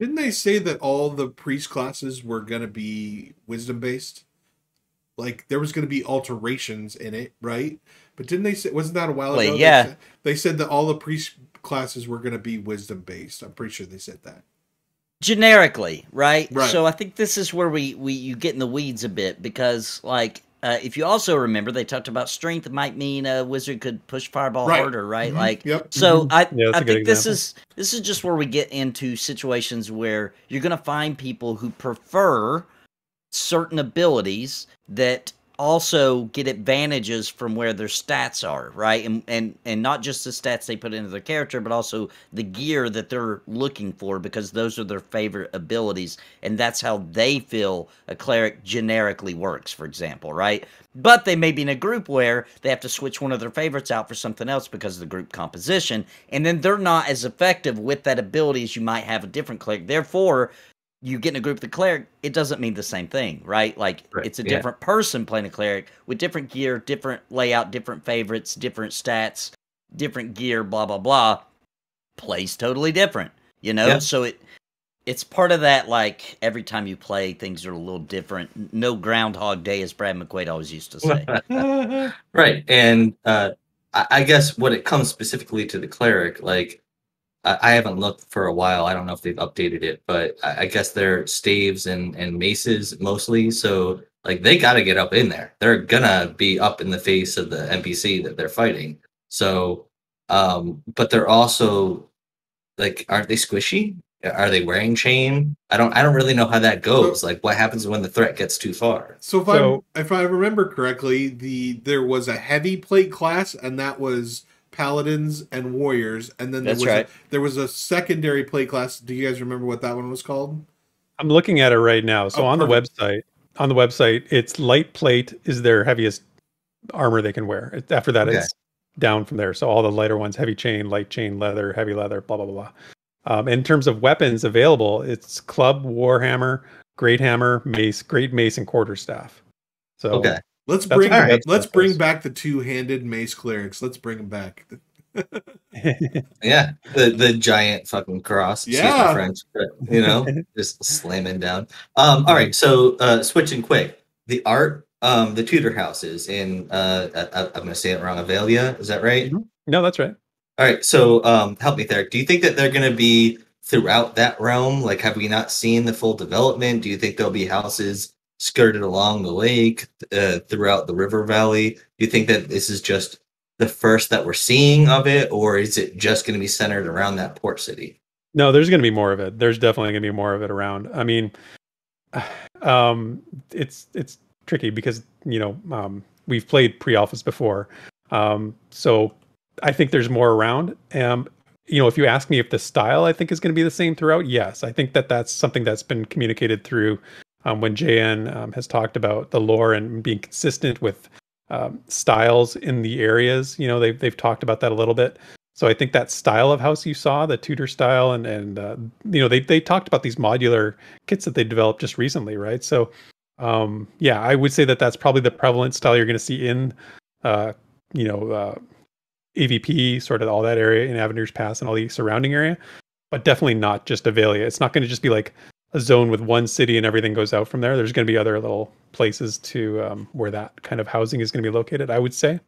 [SPEAKER 2] Didn't they say that all the priest classes were going to be wisdom based? Like, there was going to be alterations in it, right? But didn't they say, wasn't that a while ago?
[SPEAKER 3] Yeah.
[SPEAKER 2] They said that all the priest classes were going to be wisdom based. I'm pretty sure they said that.
[SPEAKER 3] Generically, right?
[SPEAKER 2] Right.
[SPEAKER 3] So I think this is where you get in the weeds a bit, because like if you also remember, they talked about strength might mean a wizard could push fireball harder, right?
[SPEAKER 2] Mm-hmm.
[SPEAKER 3] Like,
[SPEAKER 2] yep.
[SPEAKER 3] So
[SPEAKER 1] Mm-hmm.
[SPEAKER 3] I think this is just where we get into situations where you're going to find people who prefer certain abilities that also get advantages from where their stats are, right? And not just the stats they put into their character, but also the gear that they're looking for, because those are their favorite abilities, and that's how they feel a cleric generically works, for example, right? But they may be in a group where they have to switch one of their favorites out for something else because of the group composition, and then they're not as effective with that ability as you might have a different cleric. Therefore, you get in a group with the cleric, it doesn't mean the same thing, right? Like, it's a different person playing a cleric with different gear, different layout, different favorites, different stats, different gear, blah, blah, blah. Plays totally different, So it's part of that, like, every time you play, things are a little different. No Groundhog Day, as Brad McQuaid always used to say.
[SPEAKER 8] Right. And I guess when it comes specifically to the cleric, like, I haven't looked for a while. I don't know if they've updated it, but I guess they're staves and maces mostly. So like, they got to get up in there. They're gonna be up in the face of the NPC that they're fighting. So, but they're also like, aren't they squishy? Are they wearing chain? I don't really know how that goes. Like, what happens when the threat gets too far?
[SPEAKER 2] So if I remember correctly, there was a heavy plate class, and that was paladins and warriors, and then there was a secondary plate class. Do you guys remember what that one was called?
[SPEAKER 1] I'm looking at it right now. So on the website, it's light plate is their heaviest armor they can wear. After that, it's down from there. So all the lighter ones, heavy chain, light chain, leather, heavy leather, blah blah blah. In terms of weapons available, it's club, warhammer, great hammer, mace, great mace, and quarterstaff. So
[SPEAKER 2] let's bring back the two-handed mace clerics. Let's bring them back.
[SPEAKER 8] Yeah, the giant fucking cross. Excuse my French, but just slamming down. All right, so switching quick. The art, the Tudor houses in I'm gonna say it wrong, Avelia, is that right?
[SPEAKER 1] No, that's right.
[SPEAKER 8] All right, so help me, Therek. Do you think that they're gonna be throughout that realm? Like, have we not seen the full development? Do you think there'll be houses skirted along the lake, throughout the river valley? Do you think that this is just the first that we're seeing of it, or is it just going to be centered around that port city?
[SPEAKER 1] No, there's going to be more of it. There's definitely going to be more of it around. I mean, it's tricky because we've played pre-alphas before, so I think there's more around. if you ask me if the style I think is going to be the same throughout, yes, I think that's something that's been communicated through when JN has talked about the lore and being consistent with styles in the areas. They've talked about that a little bit. So I think that style of house you saw, the Tudor style, and they talked about these modular kits that they developed just recently, right? So yeah, I would say that's probably the prevalent style you're going to see in AVP, sort of all that area in Avenir's Pass and all the surrounding area, but definitely not just Avelia. It's not going to just be like a zone with one city and everything goes out from there. There's going to be other little places to where that kind of housing is going to be located, I would say.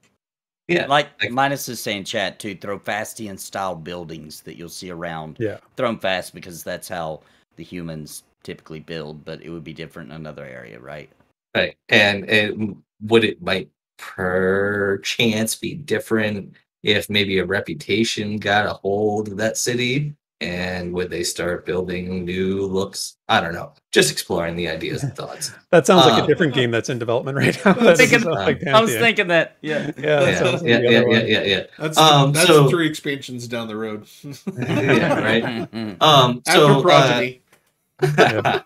[SPEAKER 3] Yeah, like Minus is saying, chat too, Thronefastian style buildings that you'll see around Thronefast, because that's how the humans typically build, but it would be different in another area, right?
[SPEAKER 8] Right. And would it might per chance be different if maybe a reputation got a hold of that city? And would they start building new looks? I don't know. Just exploring the ideas and thoughts.
[SPEAKER 1] That sounds like a different game that's in development right now.
[SPEAKER 3] I was thinking that. Yeah.
[SPEAKER 8] Yeah.
[SPEAKER 2] That's 3 expansions down the road.
[SPEAKER 8] Yeah, right.
[SPEAKER 2] After Progeny.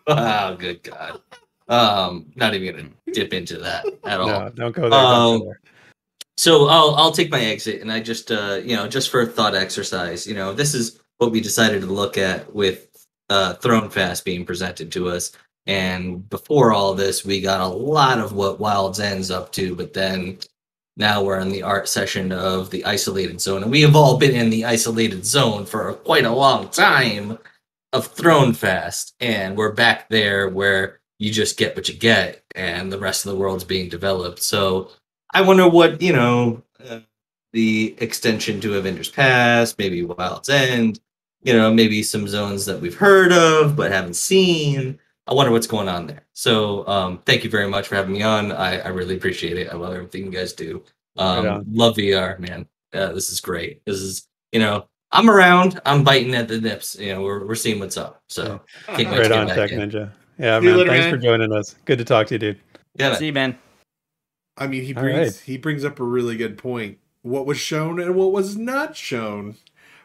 [SPEAKER 8] Oh, good God. Not even gonna dip into that at all.
[SPEAKER 1] No, don't go there. Don't go there.
[SPEAKER 8] So I'll take my exit, and I just just for a thought exercise, this is what we decided to look at with Thronefast being presented to us. And before all this, we got a lot of what Wild's End's up to, but then now we're in the art session of the isolated zone, and we have all been in the isolated zone for quite a long time of Thronefast, and we're back there where you just get what you get, and the rest of the world's being developed. So I wonder what, the extension to Avenger's Pass, maybe Wild's End, maybe some zones that we've heard of but haven't seen. I wonder what's going on there. So thank you very much for having me on. I really appreciate it. I love everything you guys do. Love VR, man. This is great. This is, I'm around. I'm biting at the nips. We're seeing what's up. So
[SPEAKER 1] right on, Tech Ninja. Yeah, man. Thanks for joining us. Good to talk to you, dude.
[SPEAKER 3] Yeah, see you, man.
[SPEAKER 2] I mean, he brings up a really good point. What was shown and what was not shown.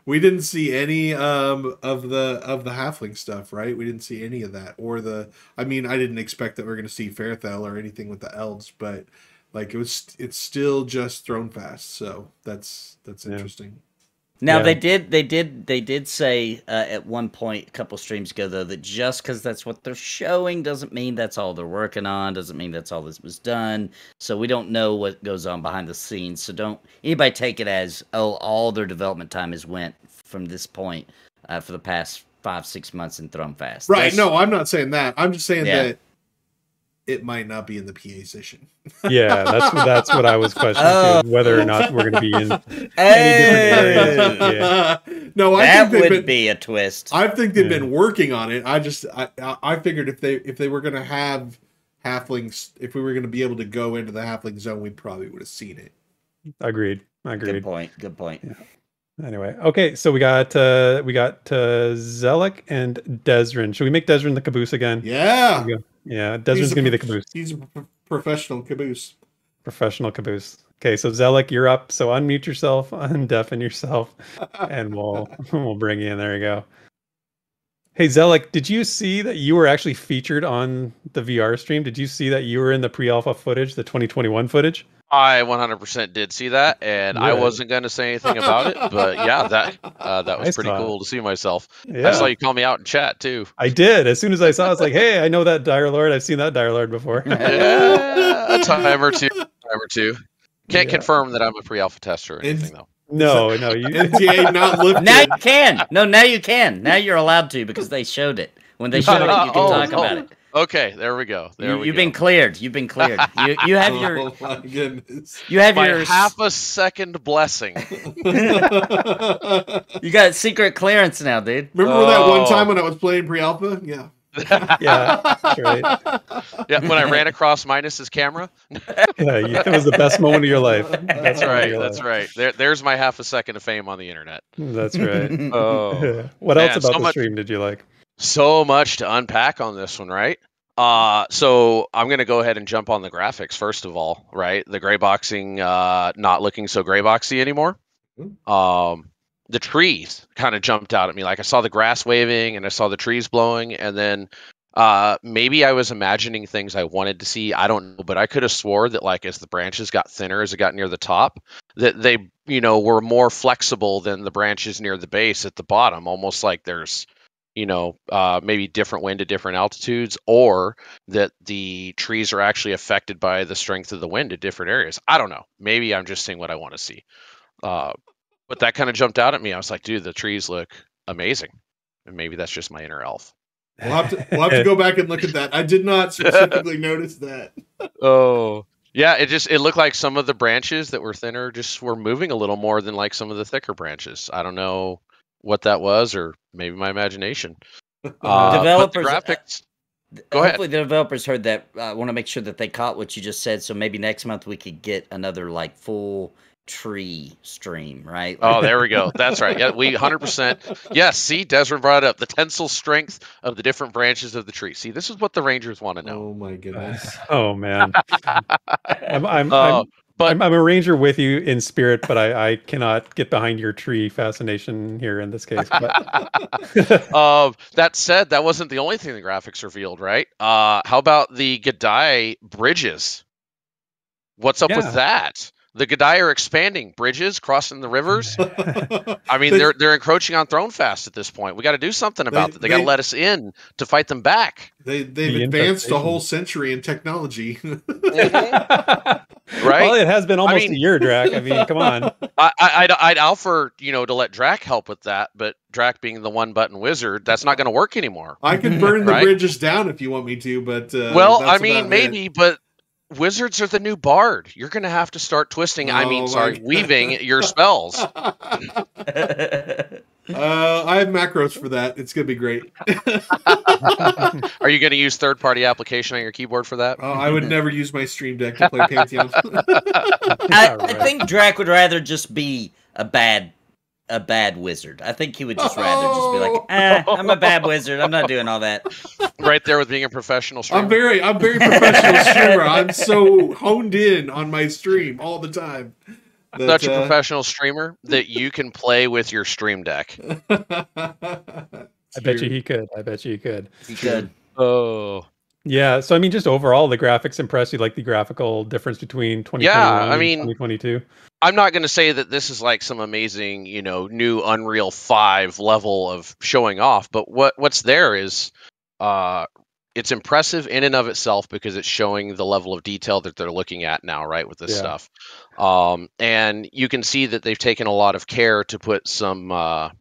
[SPEAKER 2] We didn't see any of the halfling stuff, right? We didn't see any of that, or I didn't expect that we're going to see Fairthel or anything with the elves, but like it's still just Thronefast, so that's interesting.
[SPEAKER 3] Now they did say at one point a couple streams ago though that just because that's what they're showing doesn't mean that's all they're working on, doesn't mean that's all this was done. So we don't know what goes on behind the scenes. So don't anybody take it as all their development time has went from this point for the past 5-6 months in Thronefast.
[SPEAKER 2] Right? No, I'm not saying that. I'm just saying that it might not be in the PA session.
[SPEAKER 1] Yeah, that's what I was questioning too, whether or not we're going to be in any different areas. Yeah.
[SPEAKER 3] No, that would be a twist.
[SPEAKER 2] I think they've been working on it. I figured if they were going to have halflings, if we were going to be able to go into the halfling zone, we probably would have seen it.
[SPEAKER 1] Agreed.
[SPEAKER 3] Good point. Yeah.
[SPEAKER 1] Anyway, okay, so we got Zelek and Desrin. Should we make Desrin the caboose again?
[SPEAKER 2] Yeah.
[SPEAKER 1] Yeah, Desrin's gonna be the caboose.
[SPEAKER 2] He's a professional caboose.
[SPEAKER 1] Professional caboose. Okay, so Zelek, you're up. So unmute yourself, undeafen yourself, and we'll bring you in. There you go. Hey Zelek, did you see that you were actually featured on the VR stream? Did you see that you were in the pre-alpha footage, the 2021 footage?
[SPEAKER 9] I 100% did see that, and I wasn't going to say anything about it, but yeah, that was pretty cool to see myself. Yeah. I saw you call me out in chat too.
[SPEAKER 1] I did. As soon as I saw it, I was like, hey, I know that Dire Lord. I've seen that Dire Lord before.
[SPEAKER 9] Yeah, a time or two. Can't confirm that I'm a pre-alpha tester or anything, though.
[SPEAKER 1] No.
[SPEAKER 2] NTA not lifted.
[SPEAKER 3] Now you can. No, now you can. Now you're allowed to because they showed it. When they showed it, you can talk about it.
[SPEAKER 9] Okay, there we go.
[SPEAKER 3] You've been cleared. You've been cleared. You have your.
[SPEAKER 2] Oh my goodness!
[SPEAKER 3] You have
[SPEAKER 9] my
[SPEAKER 3] your
[SPEAKER 9] half a second blessing.
[SPEAKER 3] You got secret clearance now, dude.
[SPEAKER 2] Remember that one time when I was playing pre-alpha? Yeah.
[SPEAKER 1] Yeah, that's right.
[SPEAKER 9] Yeah, when I ran across Minus's camera.
[SPEAKER 1] It was the best moment of your life.
[SPEAKER 9] That's right. There's my half a second of fame on the internet.
[SPEAKER 1] That's right.
[SPEAKER 9] Oh,
[SPEAKER 1] what else about the stream did you like?
[SPEAKER 9] So much to unpack on this one, right? So I'm going to go ahead and jump on the graphics first of all, right? The gray boxing not looking so gray boxy anymore. the trees kind of jumped out at me. Like I saw the grass waving and I saw the trees blowing, and then maybe I was imagining things I wanted to see. I don't know, but I could have swore that like as the branches got thinner, as it got near the top, that they, were more flexible than the branches near the base at the bottom, almost like there's, maybe different wind at different altitudes, or that the trees are actually affected by the strength of the wind at different areas. I don't know.Maybe I'm just seeing what I want to see. But that kind of jumped out at me. I was like, dude, the trees look amazing. And maybe that's just my inner elf.
[SPEAKER 2] We'll have to go back and look at that. I did not specifically notice that.
[SPEAKER 9] Oh, yeah. It looked like some of the branches that were thinner just were moving a little more than like some of the thicker branches. I don't know what that was, or maybe my imagination.
[SPEAKER 3] Developers,
[SPEAKER 9] graphics. Go
[SPEAKER 3] hopefully
[SPEAKER 9] ahead.
[SPEAKER 3] the developers heard that. I want to make sure that they caught what you just said. So maybe next month we could get another like full tree stream, right?
[SPEAKER 9] Oh, there we go. That's right. Yeah, we 100%. Yes, see, Desmond brought it up. The tensile strength of the different branches of the tree. See, this is what the Rangers want to know.
[SPEAKER 2] Oh my goodness.
[SPEAKER 1] Oh man. I'm a ranger with you in spirit, but I cannot get behind your tree fascination here in this case. But.
[SPEAKER 9] That said, that wasn't the only thing the graphics revealed, right? How about the Gadai bridges? What's up with that? The Gadai are expanding bridges, crossing the rivers. I mean, they're encroaching on Thronefast at this point. We got to do something about that. They got to let us in to fight them back.
[SPEAKER 2] They've advanced a whole century in technology.
[SPEAKER 9] Right?
[SPEAKER 1] Well, it has been almost a year, Draq. I mean, come on.
[SPEAKER 9] I'd offer, to let Draq help with that, but Draq being the one-button wizard, that's not going to work anymore.
[SPEAKER 2] I can burn the bridges down if you want me to, but
[SPEAKER 9] well, I mean, maybe, but wizards are the new bard. You're going to have to start twisting. Weaving your spells.
[SPEAKER 2] I have macros for that. It's going to be great.
[SPEAKER 9] Are you going to use third-party application on your keyboard for that?
[SPEAKER 2] I would never use my Stream Deck to play Pantheon.
[SPEAKER 3] I think Draq would rather just be a bad wizard. I think he would just rather just be like, I'm a bad wizard. I'm not doing all that.
[SPEAKER 9] Right there with being a professional streamer.
[SPEAKER 2] I'm very professional streamer. I'm so honed in on my stream all the time.
[SPEAKER 9] Such a professional streamer that you can play with your Stream Deck.
[SPEAKER 1] I bet you he could.
[SPEAKER 3] He could.
[SPEAKER 9] Oh.
[SPEAKER 1] Yeah, so I mean, just overall, the graphics impress you, like the graphical difference between 2021 and 2022.
[SPEAKER 9] I'm not going to say that this is like some amazing, new Unreal 5 level of showing off, but what's there is it's impressive in and of itself because it's showing the level of detail that they're looking at now, right, with this stuff. And you can see that they've taken a lot of care to put some, I'm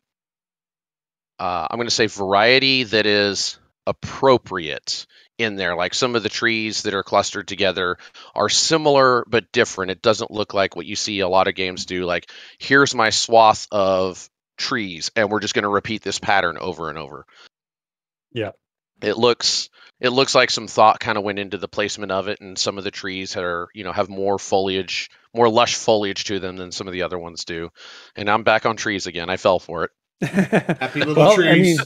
[SPEAKER 9] going to say variety that is appropriate in there. Like some of the trees that are clustered together are similar but different. It doesn't look like what you see a lot of games do. Like, here's my swath of trees, and we're just going to repeat this pattern over and over.
[SPEAKER 1] Yeah.
[SPEAKER 9] It looks like some thought kind of went into the placement of it, and some of the trees are, have more foliage, more lush foliage to them than some of the other ones do. And I'm back on trees again. I fell for it.
[SPEAKER 2] Happy little trees.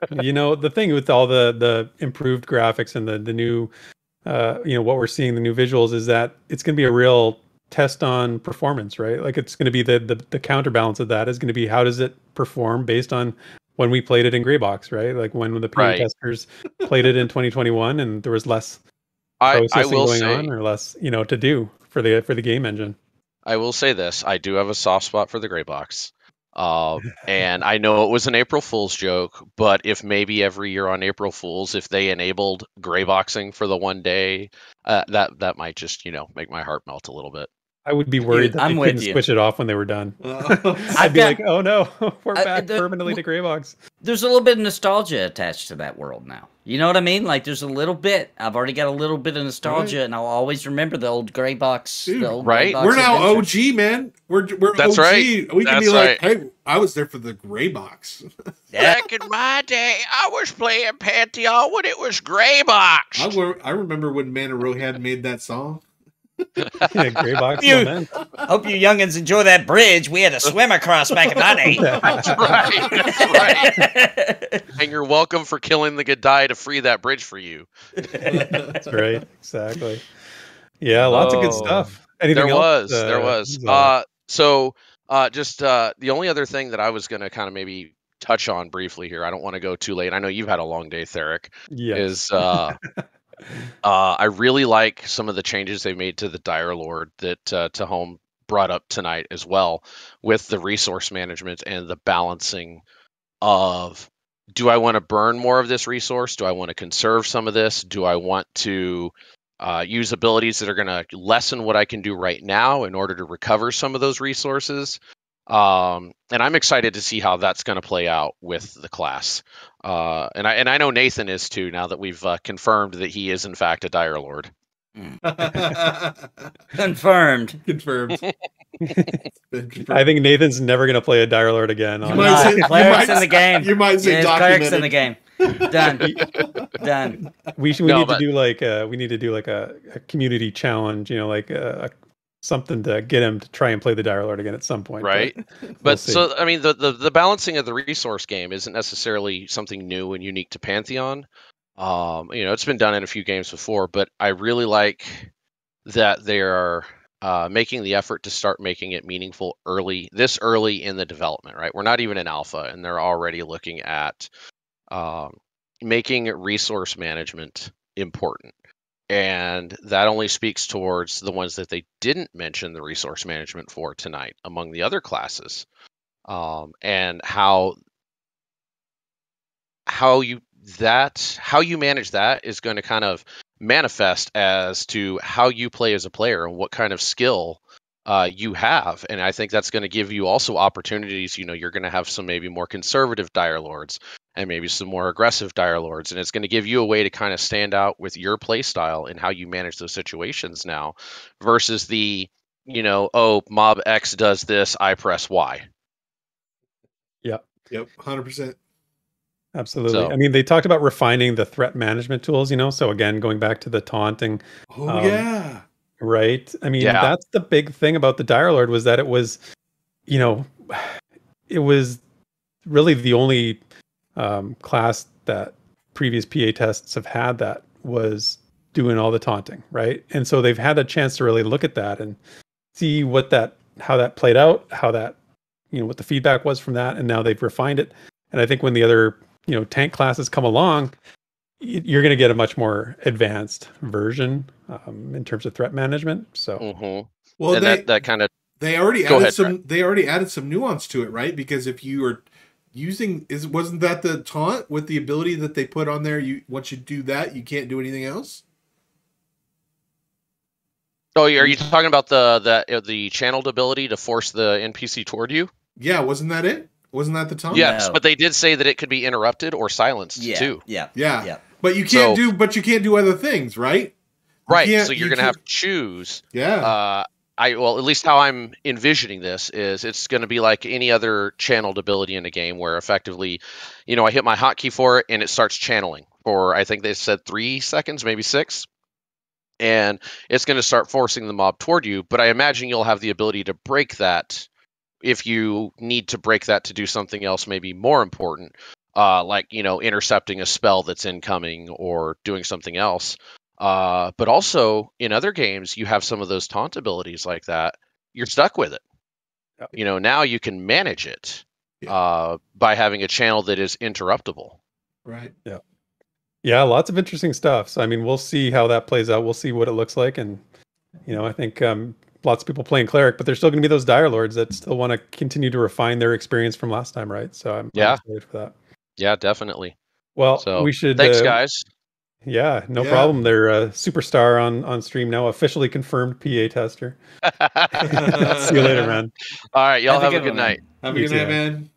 [SPEAKER 1] I mean, the thing with all the improved graphics and the new, what we're seeing, the new visuals, is that it's going to be a real test on performance, right? Like it's going to be the counterbalance of that is going to be how does it perform based on when we played it in Greybox, right? Like when the PA testers played it in 2021 and there was less processing going on or less, to do for the game engine.
[SPEAKER 9] I will say this. I do have a soft spot for the Greybox. And I know it was an April Fool's joke, but if maybe every year on April Fool's, if they enabled Greyboxing for the one day, that might just, make my heart melt a little bit.
[SPEAKER 1] I would be worried that they couldn't switch it off when they were done. I'd be like, oh no, we're back permanently to Greybox.
[SPEAKER 3] There's a little bit of nostalgia attached to that world now. You know what I mean? Like there's a little bit. I've already got a little bit of nostalgia, and I'll always remember the old Greybox.
[SPEAKER 2] Dude,
[SPEAKER 3] Greybox
[SPEAKER 2] we're now adventure. OG, man. We're
[SPEAKER 9] That's
[SPEAKER 2] OG.
[SPEAKER 9] Right.
[SPEAKER 2] We can be like, hey, I was there for the Greybox.
[SPEAKER 9] Back in my day, I was playing Pantheon when it was Greybox.
[SPEAKER 2] I remember when Man and Rohan made that song.
[SPEAKER 1] Greybox.
[SPEAKER 3] Hope you youngins enjoy that bridge we had to swim across back in my day.
[SPEAKER 9] That's right. And you're welcome for killing the Gadai to free that bridge for you.
[SPEAKER 1] That's right. Exactly. Yeah, lots of good stuff. Anything
[SPEAKER 9] else? There was. So Just the only other thing that I was going to kind of maybe touch on briefly here. I don't want to go too late. I know you've had a long day, Therek.
[SPEAKER 1] Yes.
[SPEAKER 9] Is I really like some of the changes they made to the Dire Lord that Tahome brought up tonight as well, with the resource management and the balancing of, do I want to burn more of this resource? Do I want to conserve some of this? Do I want to use abilities that are going to lessen what I can do right now in order to recover some of those resources? And I'm excited to see how that's going to play out with the class. And I know Nathan is too, now that we've confirmed that he is in fact a Dire Lord.
[SPEAKER 3] Confirmed.
[SPEAKER 2] Confirmed.
[SPEAKER 1] I think Nathan's never going to play a Dire Lord again.
[SPEAKER 2] You might say,
[SPEAKER 3] Cleric's in the game.
[SPEAKER 2] You might say
[SPEAKER 3] Cleric's
[SPEAKER 2] documented.
[SPEAKER 3] in the game. Done. Done.
[SPEAKER 1] We need to do like a community challenge, you know, like something to get him to try and play the Dire Lord again at some point.
[SPEAKER 9] Right. But so, I mean, the balancing of the resource game isn't necessarily something new and unique to Pantheon. You know, it's been done in a few games before, but I really like that they are making the effort to start making it meaningful this early in the development, right? We're not even in alpha, and they're already looking at making resource management important. And that only speaks towards the ones that they didn't mention the resource management for tonight among the other classes, and how you manage that is going to kind of manifest as to how you play as a player and what kind of skill you have. And I think that's going to give you also opportunities. You know, you're going to have some maybe more conservative Dire Lords and maybe some more aggressive Dire Lords. And it's going to give you a way to kind of stand out with your play style and how you manage those situations now versus the, you know, oh, mob X does this, I press Y.
[SPEAKER 1] Yep.
[SPEAKER 2] 100%.
[SPEAKER 1] Absolutely.
[SPEAKER 9] So-
[SPEAKER 1] I mean, they talked about refining the threat management tools, you know, so again, going back to the taunting.
[SPEAKER 2] Oh, yeah.
[SPEAKER 1] Right. I mean,
[SPEAKER 9] Yeah.
[SPEAKER 1] that's the big thing about the Dire Lord was that it was, you know, it was really the only class that previous PA tests have had that was doing all the taunting, right? And so they've had a chance to really look at that and see how that played out, how that, you know, what the feedback was from that, and now they've refined it. And I think when the other, you know, tank classes come along, you're going to get a much more advanced version in terms of threat management. So,
[SPEAKER 2] Well,
[SPEAKER 9] and that kind of
[SPEAKER 2] they already
[SPEAKER 9] Go
[SPEAKER 2] added
[SPEAKER 9] ahead,
[SPEAKER 2] some.
[SPEAKER 9] Draq.
[SPEAKER 2] They already added some nuance to it, right? Because if you are using, wasn't that the taunt with the ability that they put on there? You once you do that, you can't do anything else.
[SPEAKER 9] Oh, are you talking about the channeled ability to force the NPC toward you?
[SPEAKER 2] Yeah, wasn't that it? Wasn't that the taunt?
[SPEAKER 9] Yes,
[SPEAKER 3] No.
[SPEAKER 9] but they did say that it could be interrupted or silenced too.
[SPEAKER 2] Yeah. But you can't do other things, right?
[SPEAKER 9] Right. So you're going to have to choose.
[SPEAKER 2] Yeah.
[SPEAKER 9] Well, at least how I'm envisioning this is it's going to be like any other channeled ability in a game where effectively, you know, I hit my hotkey for it and it starts channeling for, I think they said 3 seconds, maybe 6. And it's going to start forcing the mob toward you. But I imagine you'll have the ability to break that if you need to break that to do something else, maybe more important, like, you know, intercepting a spell that's incoming or doing something else. But also in other games, you have some of those taunt abilities like that. You're stuck with it.
[SPEAKER 1] Yep.
[SPEAKER 9] You know, now you can manage it by having a channel that is interruptible.
[SPEAKER 2] Right.
[SPEAKER 1] Yeah. Yeah, lots of interesting stuff. So, I mean, we'll see how that plays out. We'll see what it looks like. And, you know, I think lots of people playing Cleric, but there's still going to be those Dire Lords that still want to continue to refine their experience from last time, right? So I'm excited for that.
[SPEAKER 9] Yeah, definitely.
[SPEAKER 1] Well,
[SPEAKER 9] So
[SPEAKER 1] we should...
[SPEAKER 9] Thanks, guys.
[SPEAKER 1] Yeah, no problem. They're a superstar on stream now, officially confirmed PA tester. See you later, man.
[SPEAKER 9] All right, y'all have a good night.
[SPEAKER 2] Have a good night, man.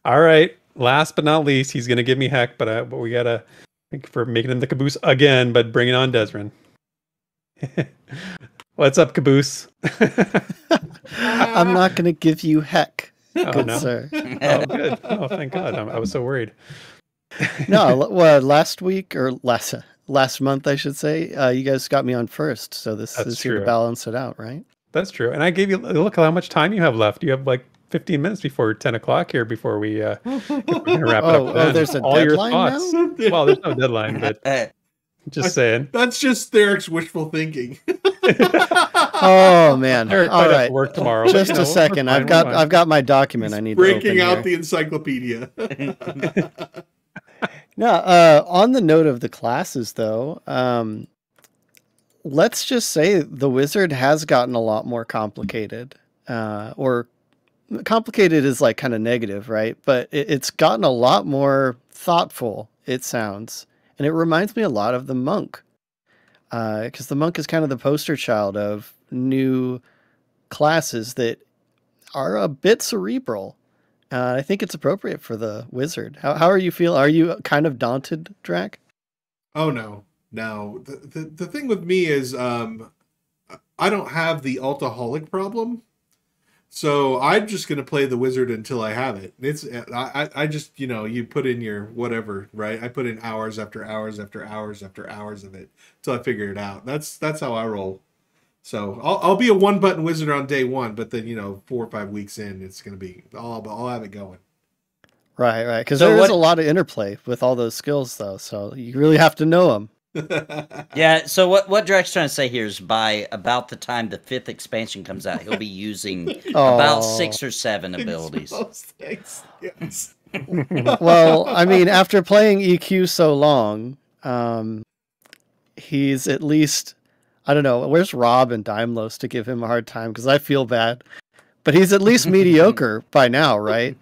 [SPEAKER 1] All right. Last but not least, he's going to give me heck, but we got to thank you for making him the caboose again, but bringing on Desrin. What's up, caboose?
[SPEAKER 10] I'm not going to give you heck, good sir.
[SPEAKER 1] Oh, good. Oh, thank God. I was so worried.
[SPEAKER 10] No, well, last week or last month, I should say, you guys got me on first, so this is here to balance it out, right?
[SPEAKER 1] That's true. And I gave you look how much time you have left. You have like 15 minutes before 10 o'clock here before we wrap it up.
[SPEAKER 10] Oh, there's a deadline now?
[SPEAKER 1] Well, there's no deadline, but Just saying.
[SPEAKER 2] That's just Therek's wishful thinking.
[SPEAKER 10] Oh man!
[SPEAKER 1] Therek
[SPEAKER 10] All
[SPEAKER 1] might have
[SPEAKER 10] right,
[SPEAKER 1] to work tomorrow.
[SPEAKER 10] just a second. I've got my document. I need
[SPEAKER 2] breaking
[SPEAKER 10] to open
[SPEAKER 2] out
[SPEAKER 10] here.
[SPEAKER 2] the encyclopedia.
[SPEAKER 10] No, on the note of the classes, though, let's just say the wizard has gotten a lot more complicated. Or complicated is like kind of negative, right? But it's gotten a lot more thoughtful, it sounds. And it reminds me a lot of the monk. Because the monk is kind of the poster child of new classes that are a bit cerebral. I think it's appropriate for the wizard. How are you feel? Are you kind of daunted, Draq?
[SPEAKER 2] Oh no. The thing with me is I don't have the alcoholic problem. So I'm just gonna play the wizard until I have it. I just, you put in your whatever, right? I put in hours after hours after hours after hours of it until I figure it out. That's how I roll. So I'll be a one button wizard on day one, but then 4 or 5 weeks in, it's gonna be I'll have it going.
[SPEAKER 10] Right. Because there is a lot of interplay with all those skills, though. So you really have to know them.
[SPEAKER 3] Yeah, so what Draq's trying to say here is by about the time the 5th expansion comes out, he'll be using about 6 or 7 abilities.
[SPEAKER 2] Yes.
[SPEAKER 10] Well, I mean, after playing EQ so long, he's at least, I don't know, where's Rob and Daimlos to give him a hard time? Because I feel bad. But he's at least mediocre by now, right?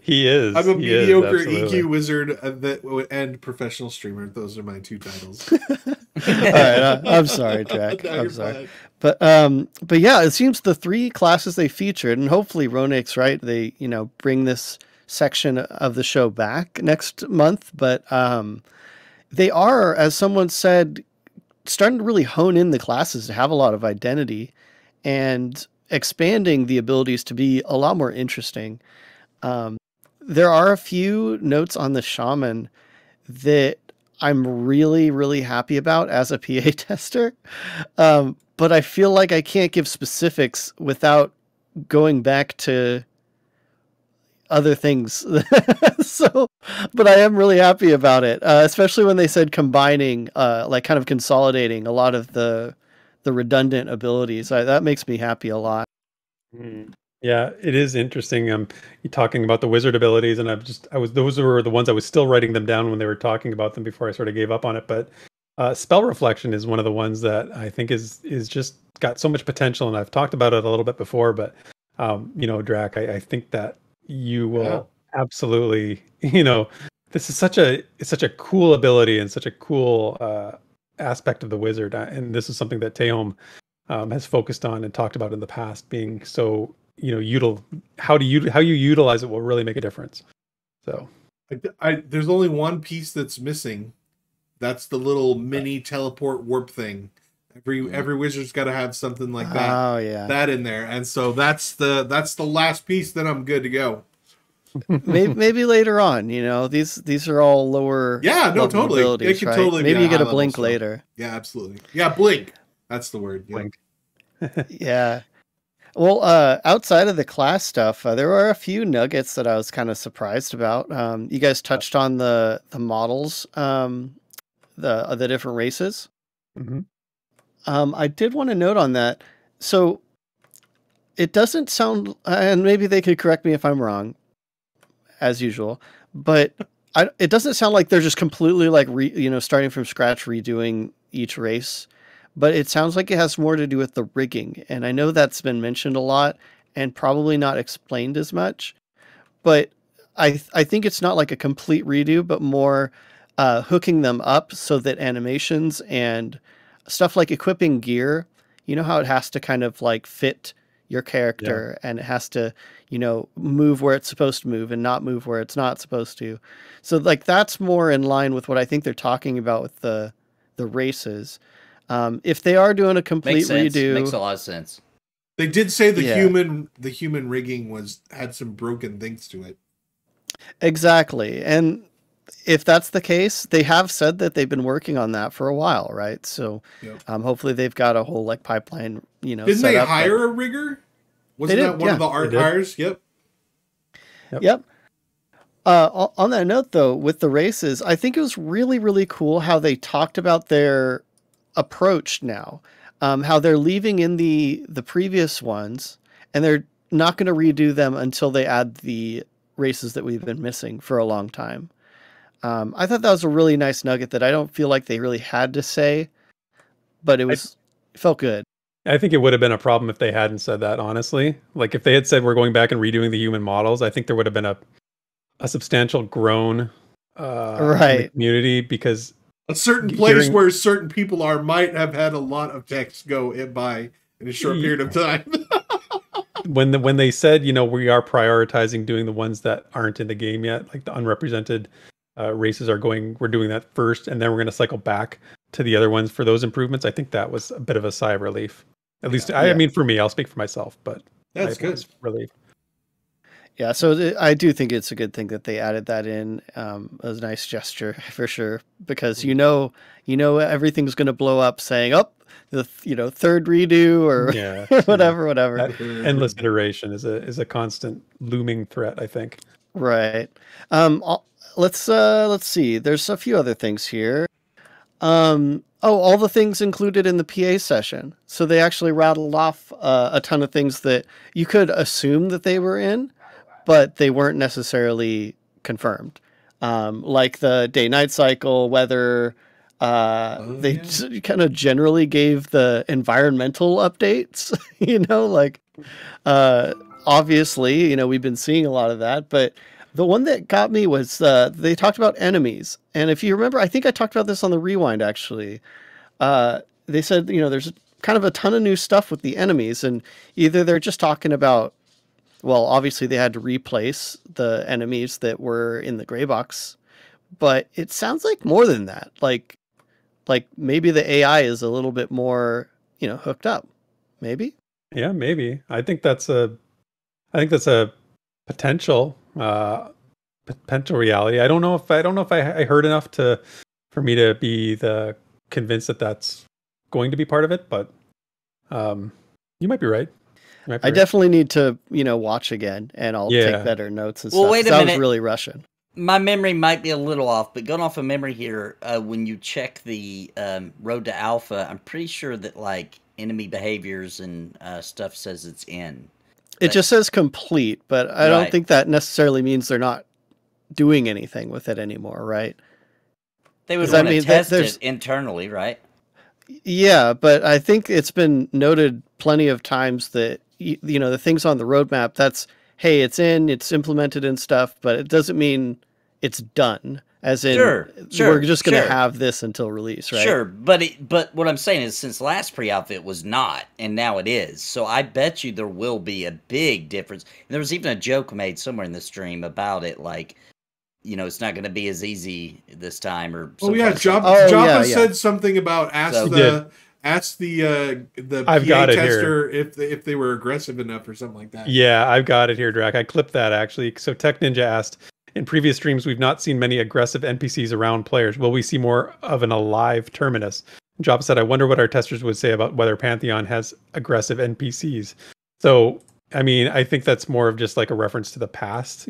[SPEAKER 1] He is.
[SPEAKER 2] I'm a mediocre EQ wizard and professional streamer. Those are my 2 titles.
[SPEAKER 10] All right, I'm sorry, Draq.
[SPEAKER 2] No,
[SPEAKER 10] I'm sorry.
[SPEAKER 2] Fine.
[SPEAKER 10] But yeah, it seems the 3 classes they featured, and hopefully Roenick's right. They bring this section of the show back next month. But they are, as someone said, starting to really hone in the classes to have a lot of identity and expanding the abilities to be a lot more interesting. There are a few notes on the Shaman that I'm really, really happy about as a PA tester. But I feel like I can't give specifics without going back to other things. But I am really happy about it, especially when they said combining, like kind of consolidating a lot of the redundant abilities. That makes me happy a lot.
[SPEAKER 1] Yeah, it is interesting. You're talking about the wizard abilities, and those were the ones I was still writing them down when they were talking about them before I sort of gave up on it. But spell reflection is one of the ones that I think is just got so much potential, and I've talked about it a little bit before. But Draq, I think that you will absolutely, this is such a cool ability and such a cool aspect of the wizard, and this is something that Teom has focused on and talked about in the past, being so how you utilize it will really make a difference. So
[SPEAKER 2] there's only one piece that's missing. That's the little mini teleport warp thing. Every wizard's got to have something like that.
[SPEAKER 10] Oh yeah,
[SPEAKER 2] that in there, and so that's the last piece. Then I'm good to go.
[SPEAKER 10] maybe later on, these are all lower.
[SPEAKER 2] Yeah, no, totally. It can totally.
[SPEAKER 10] Maybe
[SPEAKER 2] be
[SPEAKER 10] you get a blink
[SPEAKER 2] stuff
[SPEAKER 10] later.
[SPEAKER 2] Yeah, absolutely. Yeah, blink. That's the word. Yeah.
[SPEAKER 1] Blink.
[SPEAKER 10] Yeah. Well, outside of the class stuff, there were a few nuggets that I was kind of surprised about. You guys touched on the models, the different races.
[SPEAKER 1] Mm-hmm.
[SPEAKER 10] I did want to note on that. So it doesn't sound, and maybe they could correct me if I'm wrong, as usual, but it doesn't sound like they're just completely like starting from scratch, redoing each race. But it sounds like it has more to do with the rigging. And I know that's been mentioned a lot and probably not explained as much. But I think it's not like a complete redo, but more hooking them up so that animations and stuff like equipping gear, how it has to kind of like fit your character and it has to, move where it's supposed to move and not move where it's not supposed to. So like that's more in line with what I think they're talking about with the races. If they are doing a complete redo,
[SPEAKER 3] makes a lot of sense.
[SPEAKER 2] They did say the human rigging had some broken things to it.
[SPEAKER 10] Exactly, and if that's the case, they have said that they've been working on that for a while, right? So, hopefully they've got a whole like pipeline.
[SPEAKER 2] Didn't they hire a rigger? Wasn't that one of the art hires? Yep.
[SPEAKER 10] On that note, though, with the races, I think it was really, really cool how they talked about their approach now, how they're leaving in the previous ones, and they're not going to redo them until they add the races that we've been missing for a long time. I thought that was a really nice nugget that I don't feel like they really had to say, but it felt good.
[SPEAKER 1] I think it would have been a problem if they hadn't said that, honestly. Like if they had said we're going back and redoing the human models, I think there would have been a substantial groan in the community, because
[SPEAKER 2] a certain place where certain people might have had a lot of text go by in a short period of time.
[SPEAKER 1] when they said, we are prioritizing doing the ones that aren't in the game yet, like the unrepresented races we're doing that first, and then we're going to cycle back to the other ones for those improvements. I think that was a bit of a sigh of relief. At least, I mean, for me, I'll speak for myself, but
[SPEAKER 2] that's good.
[SPEAKER 1] Relief.
[SPEAKER 10] Yeah, so I do think it's a good thing that they added that in. It was a nice gesture for sure, because everything's going to blow up saying, the third redo or whatever.
[SPEAKER 1] That endless iteration is a constant looming threat, I think.
[SPEAKER 10] Right. Let's see. There's a few other things here. All the things included in the PA session. So they actually rattled off a ton of things that you could assume that they were in, but they weren't necessarily confirmed. Like the day-night cycle, weather. They kind of generally gave the environmental updates. Obviously, we've been seeing a lot of that, but the one that got me was they talked about enemies. And if you remember, I think I talked about this on the Rewind, actually. They said, there's kind of a ton of new stuff with the enemies, and either they're just talking about, well, obviously they had to replace the enemies that were in the gray box, but it sounds like more than that. Like maybe the AI is a little bit more, hooked up. Maybe?
[SPEAKER 1] Yeah, maybe. I think that's a potential reality. I don't know if I heard enough for me to be convinced that that's going to be part of it, but you might be right.
[SPEAKER 10] I definitely need to, watch again, and I'll take better notes and stuff.
[SPEAKER 3] Wait a minute.
[SPEAKER 10] That was really Russian.
[SPEAKER 3] My memory might be a little off, but going off of memory here, when you check the road to alpha, I'm pretty sure that enemy behaviors and stuff says it's in.
[SPEAKER 10] It just says complete, but I don't think that necessarily means they're not doing anything with it anymore, right?
[SPEAKER 3] They would want to test it internally, right?
[SPEAKER 10] Yeah, but I think it's been noted plenty of times that, the things on the roadmap, that's, hey, it's implemented and stuff, but it doesn't mean it's done. As in, we're just going to have this until release, right?
[SPEAKER 3] Sure, but what I'm saying is, since last pre-alpha it was not, and now it is. So I bet you there will be a big difference. And there was even a joke made somewhere in the stream about it, it's not going to be as easy this time. Or
[SPEAKER 2] Jabba said something about ask the PA tester if they were aggressive enough or something like that.
[SPEAKER 1] Yeah, I've got it here, Draq. I clipped that actually. So Tech Ninja asked, in previous streams, we've not seen many aggressive NPCs around players. Will we see more of an alive Terminus? Jabba said, I wonder what our testers would say about whether Pantheon has aggressive NPCs. So, I mean, I think that's more of just a reference to the past.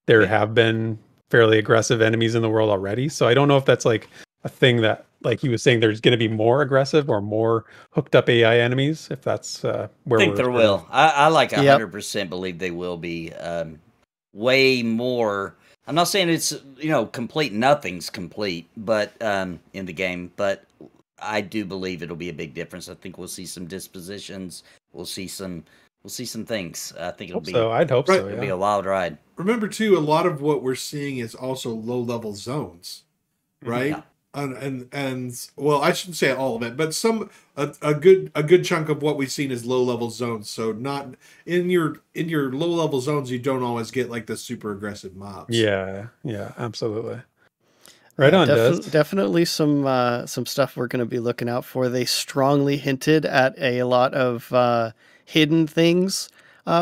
[SPEAKER 1] There have been fairly aggressive enemies in the world already. So I don't know if that's a thing that, he was saying, there's going to be more aggressive or more hooked up AI enemies, if that's where
[SPEAKER 3] I think there will. I 100% believe they will be way more. I'm not saying it's, complete. Nothing's complete, but in the game, but I do believe it'll be a big difference. I think we'll see some dispositions. We'll see some things. I think
[SPEAKER 1] I'd hope so.
[SPEAKER 3] It'll be a wild ride.
[SPEAKER 2] Remember too, a lot of what we're seeing is also low level zones, right? Yeah. And well, I shouldn't say all of it, but a good chunk of what we've seen is low level zones. So not in your low level zones, you don't always get the super aggressive mobs.
[SPEAKER 1] Yeah, absolutely. Right on.
[SPEAKER 10] Definitely some stuff we're going to be looking out for. They strongly hinted at a lot of hidden things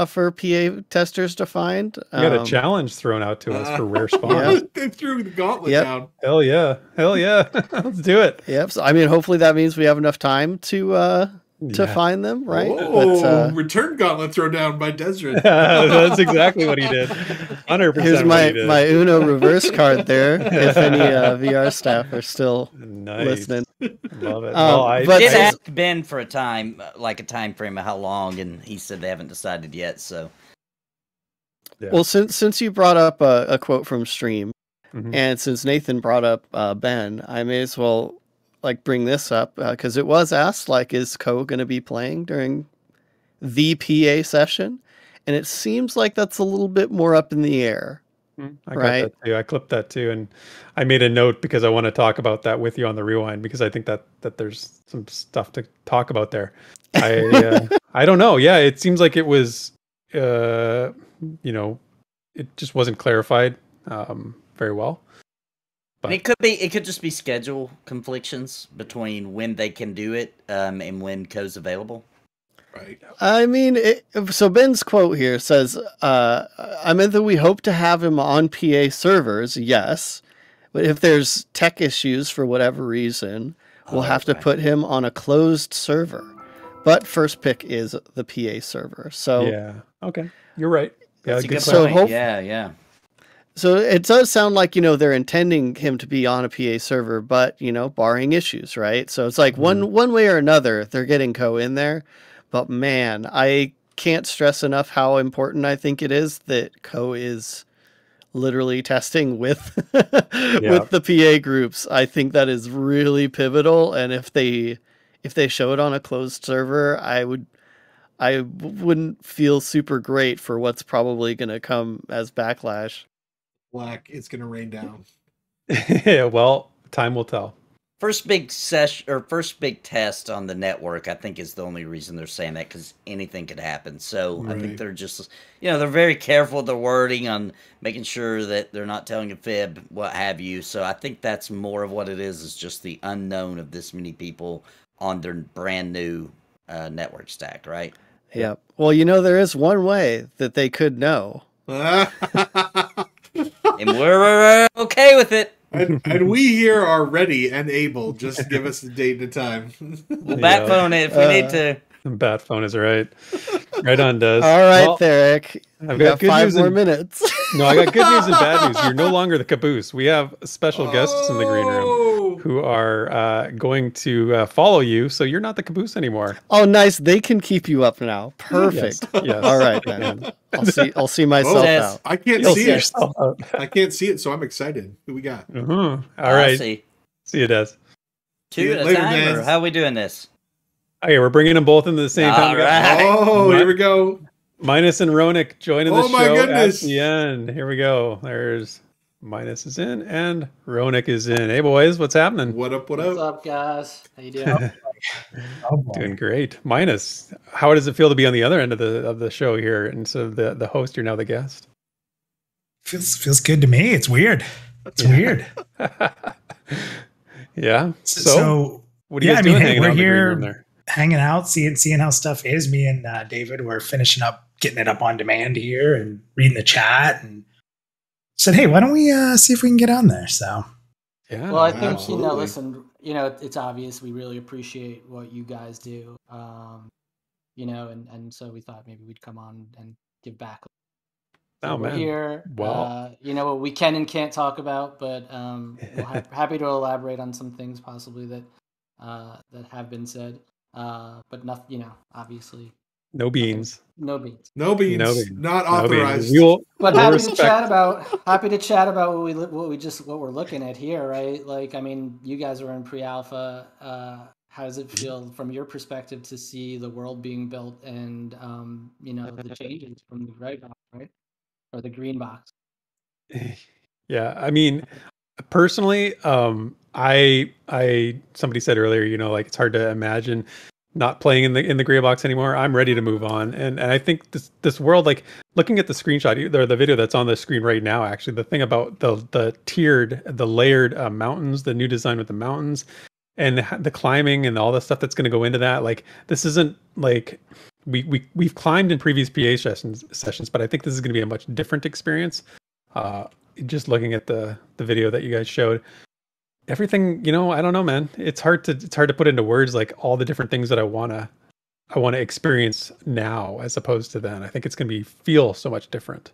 [SPEAKER 10] for PA testers to find.
[SPEAKER 1] You got a challenge thrown out to us for rare spawns.
[SPEAKER 2] They threw the gauntlet down.
[SPEAKER 1] Hell yeah. Let's do it.
[SPEAKER 10] Yep. So, hopefully that means we have enough time to to find them, right?
[SPEAKER 2] Oh, return gauntlet throw down by Desert.
[SPEAKER 1] That's exactly what he did. 100%.
[SPEAKER 10] Here's my Uno reverse card there. If any VR staff are still listening,
[SPEAKER 9] love it.
[SPEAKER 3] Well, I did ask Ben for a time, like a time frame of how long, and he said they haven't decided yet. So,
[SPEAKER 10] well, since you brought up a quote from Stream, and since Nathan brought up Ben, I may as well bring this up because it was asked, is Ko going to be playing during the PA session? And it seems like that's a little bit more up in the air.
[SPEAKER 1] I got that too. I clipped that too, and I made a note because I want to talk about that with you on the rewind because I think that there's some stuff to talk about there. I don't know. Yeah, it seems like it was, it just wasn't clarified very well.
[SPEAKER 3] But it could just be schedule conflictions between when they can do it and when Ko's available.
[SPEAKER 2] Right.
[SPEAKER 10] I mean, so Ben's quote here says, I meant that we hope to have him on PA servers, yes. But if there's tech issues for whatever reason, we'll have to put him on a closed server. But first pick is the PA server. So
[SPEAKER 1] yeah, okay, you're right. Yeah,
[SPEAKER 3] that's a good point. Yeah.
[SPEAKER 10] So it does sound like, they're intending him to be on a PA server, but, barring issues, right? So it's like one way or another, they're getting Ko in there. But man, I can't stress enough how important I think it is that Ko is literally testing with with the PA groups. I think that is really pivotal. And if they show it on a closed server, I wouldn't feel super great for what's probably going to come as backlash.
[SPEAKER 2] Black, it's going to rain down.
[SPEAKER 1] Yeah, well, time will tell.
[SPEAKER 3] First big session or first big test on the network, I think, is the only reason they're saying that, because anything could happen. So I think they're just, they're very careful with their wording on making sure that they're not telling a fib, what have you. So I think that's more of what it is just the unknown of this many people on their brand new network stack, right?
[SPEAKER 10] Yeah. Well, there is one way that they could know.
[SPEAKER 3] And we're okay with it.
[SPEAKER 2] And we here are ready and able. Just give us the date and time.
[SPEAKER 3] We'll bat phone it if we need to.
[SPEAKER 1] Bat phone is right. Right on, Des.
[SPEAKER 10] All right, Therek. I've got
[SPEAKER 1] good
[SPEAKER 10] 5
[SPEAKER 1] news
[SPEAKER 10] more minutes.
[SPEAKER 1] No, I got good news and bad news. You're no longer the caboose. We have special guests in the green room who are going to follow you, so you're not the caboose anymore.
[SPEAKER 10] Oh, nice. They can keep you up now. Perfect.
[SPEAKER 1] Yes.
[SPEAKER 10] All right, man. I'll see myself out.
[SPEAKER 2] I can't see it. I can't see it, so I'm excited. Who we got?
[SPEAKER 1] All right. See you, Des.
[SPEAKER 3] Two at a time, or how are we doing this?
[SPEAKER 1] Okay, we're bringing them both into the same time.
[SPEAKER 3] Right.
[SPEAKER 2] Oh, here we go.
[SPEAKER 1] Minus and Roenick joining the show
[SPEAKER 2] goodness.
[SPEAKER 1] at the end. Here we go. There's Minus is in and Roenick is in. Hey boys, what's happening?
[SPEAKER 2] What up?
[SPEAKER 11] What's up, guys? How you doing?
[SPEAKER 1] Doing great. Minus, how does it feel to be on the other end of the show here instead of the host? You're now the guest.
[SPEAKER 12] Feels good to me. It's weird. It's weird.
[SPEAKER 1] Yeah.
[SPEAKER 12] So
[SPEAKER 1] what are you guys doing? Hey,
[SPEAKER 12] we're here hanging out, seeing how stuff is. Me and David were finishing up, getting it up on demand here, and reading the chat, and said, "Hey, why don't we see if we can get on there?" So,
[SPEAKER 11] yeah. Well, I think listen, it's obvious we really appreciate what you guys do, and so we thought maybe we'd come on and give back. So we're here.
[SPEAKER 1] Wow.
[SPEAKER 11] What we can and can't talk about, but we're happy to elaborate on some things possibly that have been said. But nothing, obviously.
[SPEAKER 1] No beans.
[SPEAKER 11] No beans.
[SPEAKER 2] No beans. Not authorized.
[SPEAKER 11] But happy to chat about what we're looking at here, right? Like, I mean, you guys are in pre-alpha. How does it feel from your perspective to see the world being built and the changes from the gray box, right? Or the green box?
[SPEAKER 1] Yeah, I mean, personally, I somebody said earlier, it's hard to imagine not playing in the gray box anymore. I'm ready to move on, and I think this world, like looking at the screenshot or the video that's on the screen right now, actually, the thing about the layered mountains, the new design with the mountains, and the climbing and all the stuff that's going to go into that, like this isn't like we've climbed in previous PA sessions, but I think this is going to be a much different experience. Just looking at the video that you guys showed. Everything, I don't know, man. It's hard to put into words like all the different things that I want to I want to experience now as opposed to then. I think it's going to feel so much different.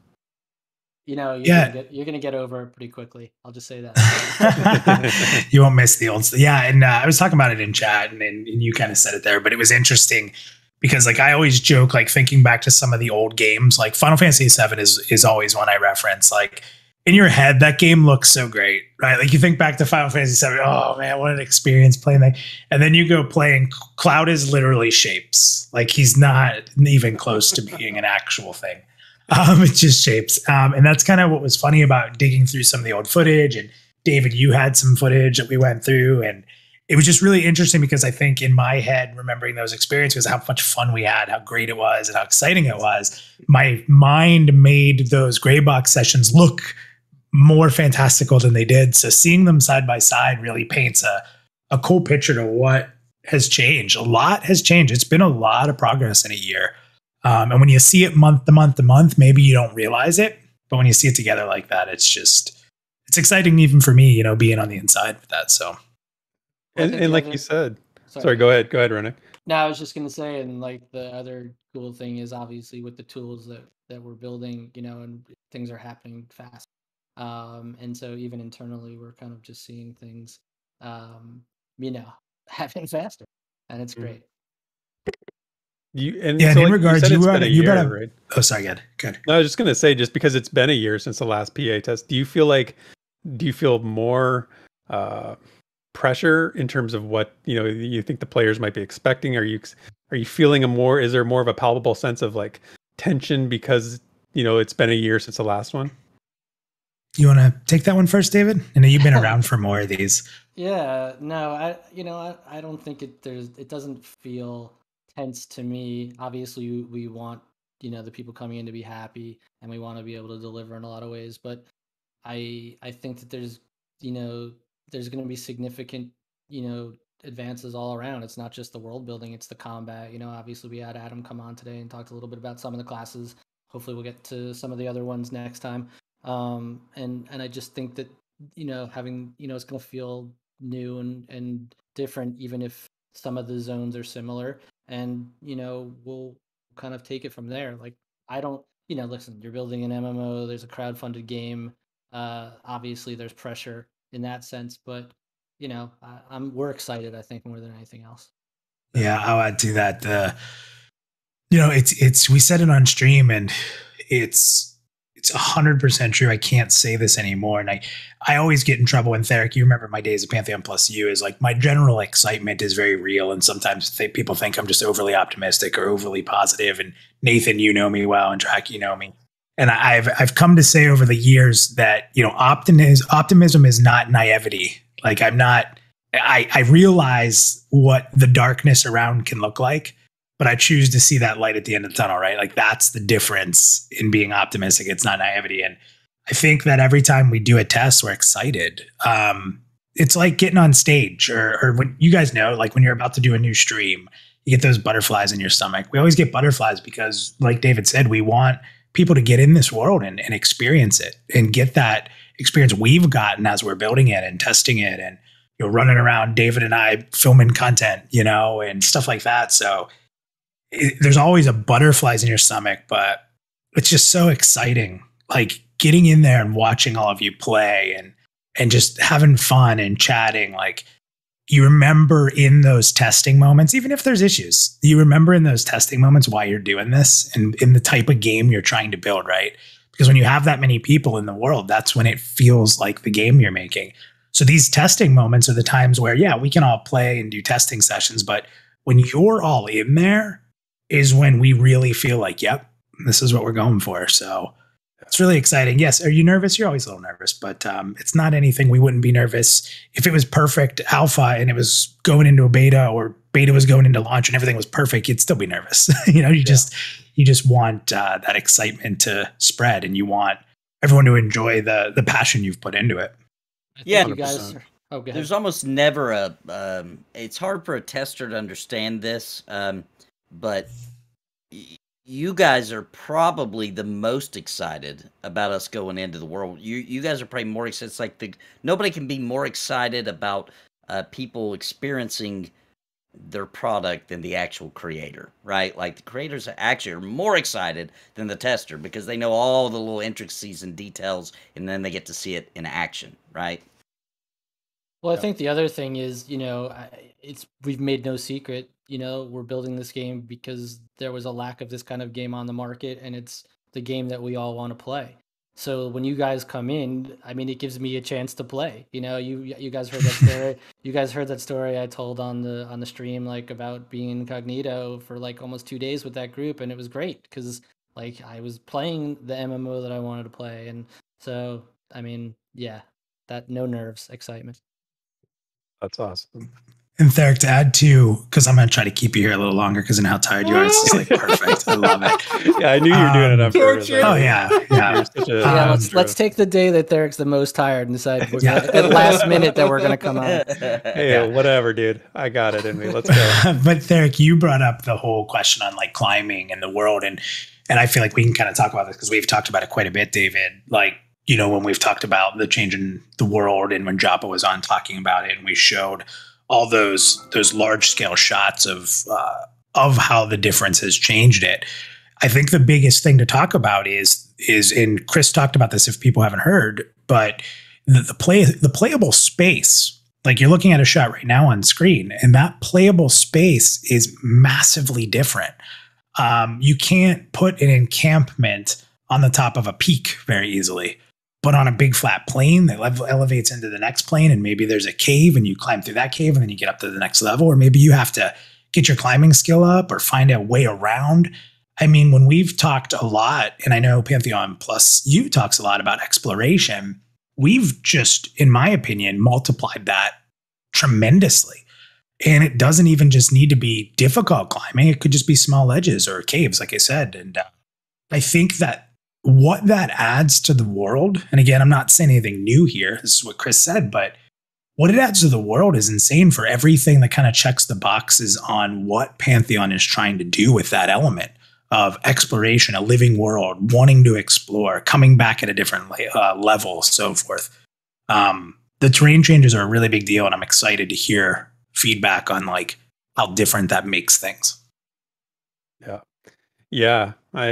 [SPEAKER 11] You know,
[SPEAKER 12] Yeah.
[SPEAKER 11] you're gonna get over it pretty quickly. I'll just say that.
[SPEAKER 12] You won't miss the old stuff. Yeah, and I was talking about it in chat, and you kind of said it there, but it was interesting because like I always joke, like thinking back to some of the old games, like Final Fantasy VII is always one I reference. Like in your head, that game looks so great, right? Like you think back to Final Fantasy VII, oh man, what an experience playing that. And then you go playing, Cloud is literally shapes. Like he's not even close to being an actual thing. It's just shapes. And that's kind of what was funny about digging through some of the old footage. And David, you had some footage that we went through. And it was just really interesting because I think in my head, remembering those experiences, how much fun we had, how great it was, and how exciting it was, my mind made those gray box sessions look more fantastical than they did. So seeing them side by side really paints a cool picture to what has changed. A lot has changed. It's been a lot of progress in a year. And when you see it month to month to month, maybe you don't realize it. But when you see it together like that, it's exciting even for me, being on the inside with that. So,
[SPEAKER 1] and like you said, sorry, go ahead, Roenick.
[SPEAKER 11] No, I was just going to say, and like the other cool thing is obviously with the tools that we're building, and things are happening fast. And so even internally, we're kind of just seeing things, happening faster, and it's great.
[SPEAKER 12] In regards, you brought up.
[SPEAKER 1] Right?
[SPEAKER 12] Oh, sorry, good.
[SPEAKER 1] No, I was just gonna say, just because it's been a year since the last PA test, do you feel more pressure in terms of what you think the players might be expecting? Are you feeling is there more of a palpable sense of like tension because it's been a year since the last one?
[SPEAKER 12] You want to take that one first, David? I know you've been around for more of these.
[SPEAKER 11] Yeah, no, I don't think it doesn't feel tense to me. Obviously, we want the people coming in to be happy, and we want to be able to deliver in a lot of ways. But I think that there's going to be significant advances all around. It's not just the world building; it's the combat. Obviously, we had Adam come on today and talked a little bit about some of the classes. Hopefully, we'll get to some of the other ones next time. And I just think that having it's going to feel new and different, even if some of the zones are similar. And we'll kind of take it from there. Like I don't listen, you're building an MMO, there's a crowdfunded game, obviously there's pressure in that sense, but we're excited, I think, more than anything else.
[SPEAKER 12] Yeah, I'll add to that. It's we said it on stream, and it's 100% true. I can't say this anymore. And I always get in trouble when Therek, you remember my days of Pantheon plus you, is like my general excitement is very real. And sometimes people think I'm just overly optimistic or overly positive. And Nathan, you know me well, and Draq, you know me. And I've come to say over the years that, optimism is not naivety. Like I realize what the darkness around can look like, but I choose to see that light at the end of the tunnel, right? Like that's the difference in being optimistic. It's not naivety. And I think that every time we do a test, we're excited. It's like getting on stage or when you guys know, like when you're about to do a new stream, you get those butterflies in your stomach. We always get butterflies because like David said, we want people to get in this world and experience it and get that experience we've gotten as we're building it and testing it and running around, David and I filming content, and stuff like that. So there's always a butterflies in your stomach, but it's just so exciting. Like getting in there and watching all of you play and just having fun and chatting. Like you remember in those testing moments, even if there's issues, you remember in those testing moments why you're doing this and in the type of game you're trying to build, right? Because when you have that many people in the world, that's when it feels like the game you're making. So these testing moments are the times where, yeah, we can all play and do testing sessions, but when you're all in there is when we really feel like, yep, this is what we're going for. So it's really exciting. Yes. Are you nervous? You're always a little nervous, but it's not anything we wouldn't be nervous. If it was perfect alpha and it was going into a beta or beta was going into launch and everything was perfect, you'd still be nervous. You just want that excitement to spread and you want everyone to enjoy the passion you've put into it.
[SPEAKER 3] Yeah.
[SPEAKER 11] You guys
[SPEAKER 3] there's almost never it's hard for a tester to understand this. But you guys are probably the most excited about us going into the world. You guys are probably more excited. It's like nobody can be more excited about people experiencing their product than the actual creator, right? Like the creators actually are more excited than the tester because they know all the little intricacies and details, and then they get to see it in action, right?
[SPEAKER 11] Well, I think the other thing is, we've made no secret, we're building this game because there was a lack of this kind of game on the market, and it's the game that we all want to play. So when you guys come in, I mean, it gives me a chance to play. You guys heard that story. You guys heard that story I told on the stream, like about being incognito for like almost 2 days with that group, and it was great because like I was playing the MMO that I wanted to play, and so I mean, yeah, that no nerves excitement.
[SPEAKER 1] That's awesome.
[SPEAKER 12] And Therek, to add to, because I'm going to try to keep you here a little longer because of how tired you are. It's just like perfect. I love it.
[SPEAKER 1] Yeah, I knew you were doing it on purpose.
[SPEAKER 12] Oh, yeah.
[SPEAKER 11] Let's take the day that Therek's the most tired and decide at last minute that we're going to come out.
[SPEAKER 1] Hey, whatever, dude. I got it in me. Let's go.
[SPEAKER 12] But Therek, you brought up the whole question on like climbing and the world. And I feel like we can kind of talk about this because we've talked about it quite a bit, David. Like, when we've talked about the change in the world and when Joppa was on talking about it, and we showed all those large scale shots of how the difference has changed it. I think the biggest thing to talk about is and Chris talked about this if people haven't heard, but the playable space. Like you're looking at a shot right now on screen, and that playable space is massively different. You can't put an encampment on the top of a peak very easily. But on a big flat plane that elevates into the next plane, and maybe there's a cave and you climb through that cave and then you get up to the next level, or maybe you have to get your climbing skill up or find a way around. I mean, when we've talked a lot, and I know Pantheon plus you talks a lot about exploration, we've just, in my opinion, multiplied that tremendously. And it doesn't even just need to be difficult climbing. It could just be small ledges or caves, like I said. And I think that what that adds to the world, and again, I'm not saying anything new here, this is what Chris said, but what it adds to the world is insane for everything that kind of checks the boxes on what Pantheon is trying to do with that element of exploration, a living world, wanting to explore, coming back at a different level, so forth. The terrain changes are a really big deal, and I'm excited to hear feedback on like how different that makes things.
[SPEAKER 1] Yeah, I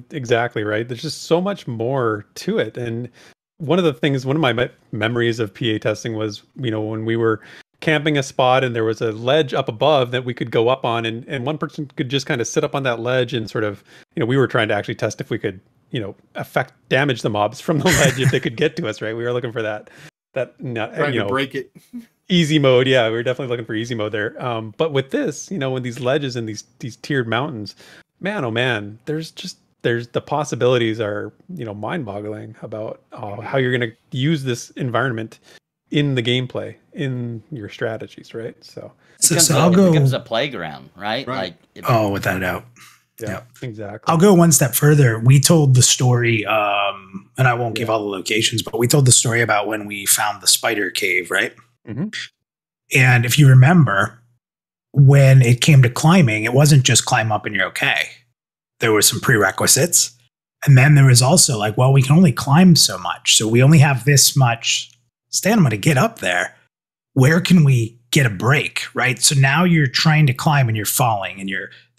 [SPEAKER 1] exactly right. There's just so much more to it. And one of my memories of PA testing was, when we were camping a spot and there was a ledge up above that we could go up on, and one person could just kind of sit up on that ledge and sort of, we were trying to actually test if we could, damage the mobs from the ledge if they could get to us, right? We were looking for that
[SPEAKER 2] trying to break it.
[SPEAKER 1] Easy mode. Yeah, we were definitely looking for easy mode there. But with this, when these ledges and these tiered mountains, man, oh man, there's the possibilities are, mind-boggling about how you're going to use this environment in the gameplay, in your strategies, right? So
[SPEAKER 3] it becomes a playground, right?
[SPEAKER 2] Right.
[SPEAKER 12] Without a doubt.
[SPEAKER 1] Yeah, exactly.
[SPEAKER 12] I'll go one step further. We told the story, and I won't give all the locations, but we told the story about when we found the spider cave, right?
[SPEAKER 1] Mm-hmm.
[SPEAKER 12] And if you remember, when it came to climbing, it wasn't just climb up and you're okay. There were some prerequisites. And then there was also like, well, we can only climb so much. So we only have this much stamina to get up there. Where can we get a break, right? So now you're trying to climb and you're falling and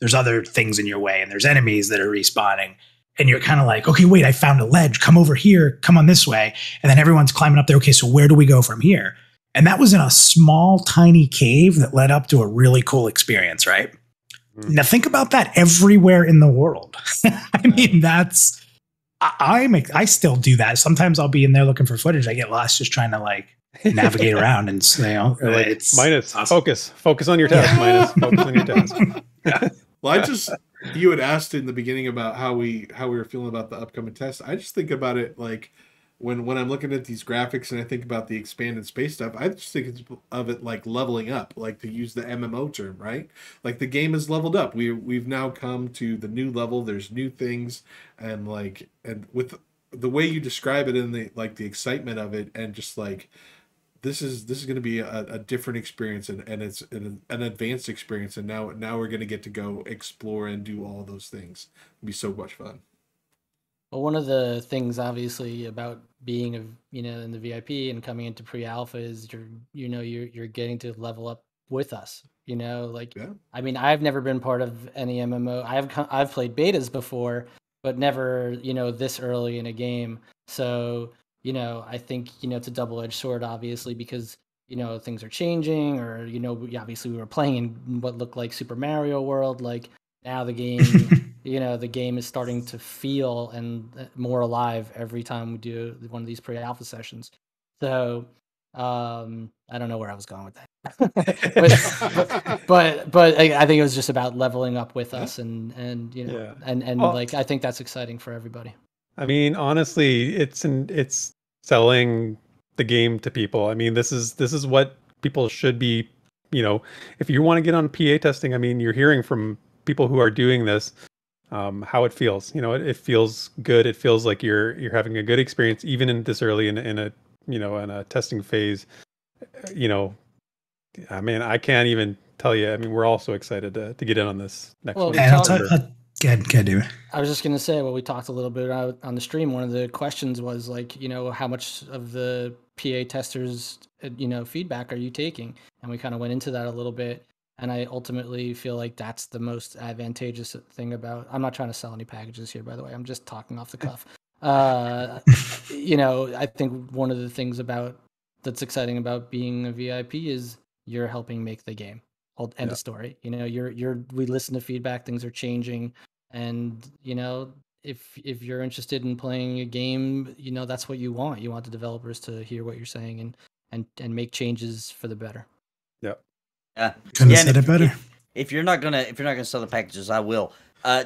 [SPEAKER 12] there's other things in your way and there's enemies that are respawning. And you're kind of like, okay, wait, I found a ledge. Come over here. Come on this way. And then everyone's climbing up there. Okay, so where do we go from here? And that was in a small, tiny cave that led up to a really cool experience, right? Mm. Now think about that everywhere in the world. I mean, I still do that. Sometimes I'll be in there looking for footage. I get lost just trying to like navigate around, and it's
[SPEAKER 1] Minus awesome. Focus on your task. Minus focus on your task.
[SPEAKER 2] Well, you had asked in the beginning about how we were feeling about the upcoming test. I just think about it like when I'm looking at these graphics and I think about the expanded space stuff, I just think of it like leveling up, like to use the MMO term, right? Like the game is leveled up. We've now come to the new level. There's new things, and with the way you describe it and the excitement of it, and just like this is going to be a different experience, and it's an advanced experience, and now we're going to get to go explore and do all those things. It'll be so much fun.
[SPEAKER 11] Well, one of the things, obviously, about being in the VIP and coming into pre-alpha is you're getting to level up with us. You know, like
[SPEAKER 2] Yeah.
[SPEAKER 11] I mean, I've never been part of any MMO. I've played betas before, but never, you know, this early in a game. So, you know, I think, you know, it's a double-edged sword, obviously, because, you know, things are changing, or, you know, obviously we were playing in what looked like Super Mario World. Like now the game, you know, the game is starting to feel and more alive every time we do one of these pre-alpha sessions. So, I don't know where I was going with that. but I think it was just about leveling up with us, and you know, and
[SPEAKER 1] Well,
[SPEAKER 11] like I think that's exciting for everybody.
[SPEAKER 1] I mean, honestly, it's selling the game to people. I mean, this is what people should be. You know, if you want to get on PA testing, I mean, you're hearing from people who are doing this, how it feels. You know, it feels good. It feels like you're having a good experience, even in this early in a you know, in a testing phase. You know, I mean, I can't even tell you. I mean, we're all so excited to get in on this next
[SPEAKER 11] Well,
[SPEAKER 1] one.
[SPEAKER 11] we
[SPEAKER 12] And I'll
[SPEAKER 11] talked-
[SPEAKER 12] tell Good, do it.
[SPEAKER 11] I was just gonna say, well, we talked a little bit about on the stream. One of the questions was like, you know, how much of the PA testers, you know, feedback are you taking? And we kind of went into that a little bit. And I ultimately feel like that's the most advantageous thing about. I'm not trying to sell any packages here, by the way. I'm just talking off the cuff. You know, I think one of the things that's exciting about being a VIP is you're helping make the game. End of story. You know, we listen to feedback. Things are changing. And you know, if you're interested in playing a game, you know, that's what you want. You want the developers to hear what you're saying and make changes for the better.
[SPEAKER 1] Yep.
[SPEAKER 3] Yeah,
[SPEAKER 12] Couldn't have
[SPEAKER 3] and
[SPEAKER 12] said it better.
[SPEAKER 3] if you're not gonna sell the packages, I will.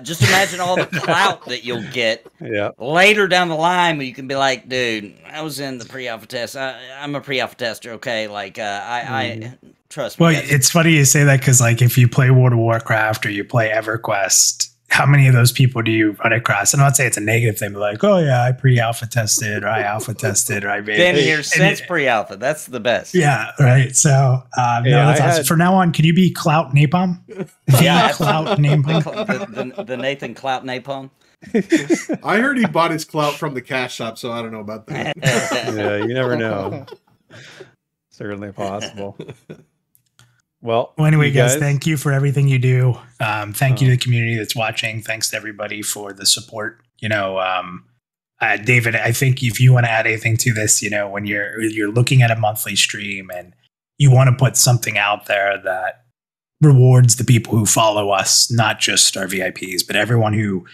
[SPEAKER 3] Just imagine all the clout that you'll get later down the line, where you can be like, "Dude, I was in the pre-alpha test. I'm a pre-alpha tester. Okay, like I trust me."
[SPEAKER 12] Well,
[SPEAKER 3] guys.
[SPEAKER 12] it's funny you say that because, like, if you play World of Warcraft or you play EverQuest, how many of those people do you run across? And I'm not saying it's a negative thing, but like, oh yeah, I pre-alpha tested, or I alpha tested, or I made.
[SPEAKER 3] Been here since pre-alpha. That's the best.
[SPEAKER 12] Yeah, right. So no, that's awesome. From now on, can you be Clout Napalm?
[SPEAKER 3] Yeah,
[SPEAKER 12] Clout Napalm.
[SPEAKER 3] The Nathan Clout Napalm.
[SPEAKER 2] I heard he bought his clout from the cash shop, so I don't know about that.
[SPEAKER 1] Yeah, you never know. Certainly possible. Well,
[SPEAKER 12] anyway, guys, thank you for everything you do. Thank you to the community that's watching. Thanks to everybody for the support. You know, David, I think if you want to add anything to this, you know, when you're looking at a monthly stream and you want to put something out there that rewards the people who follow us, not just our VIPs, but everyone who,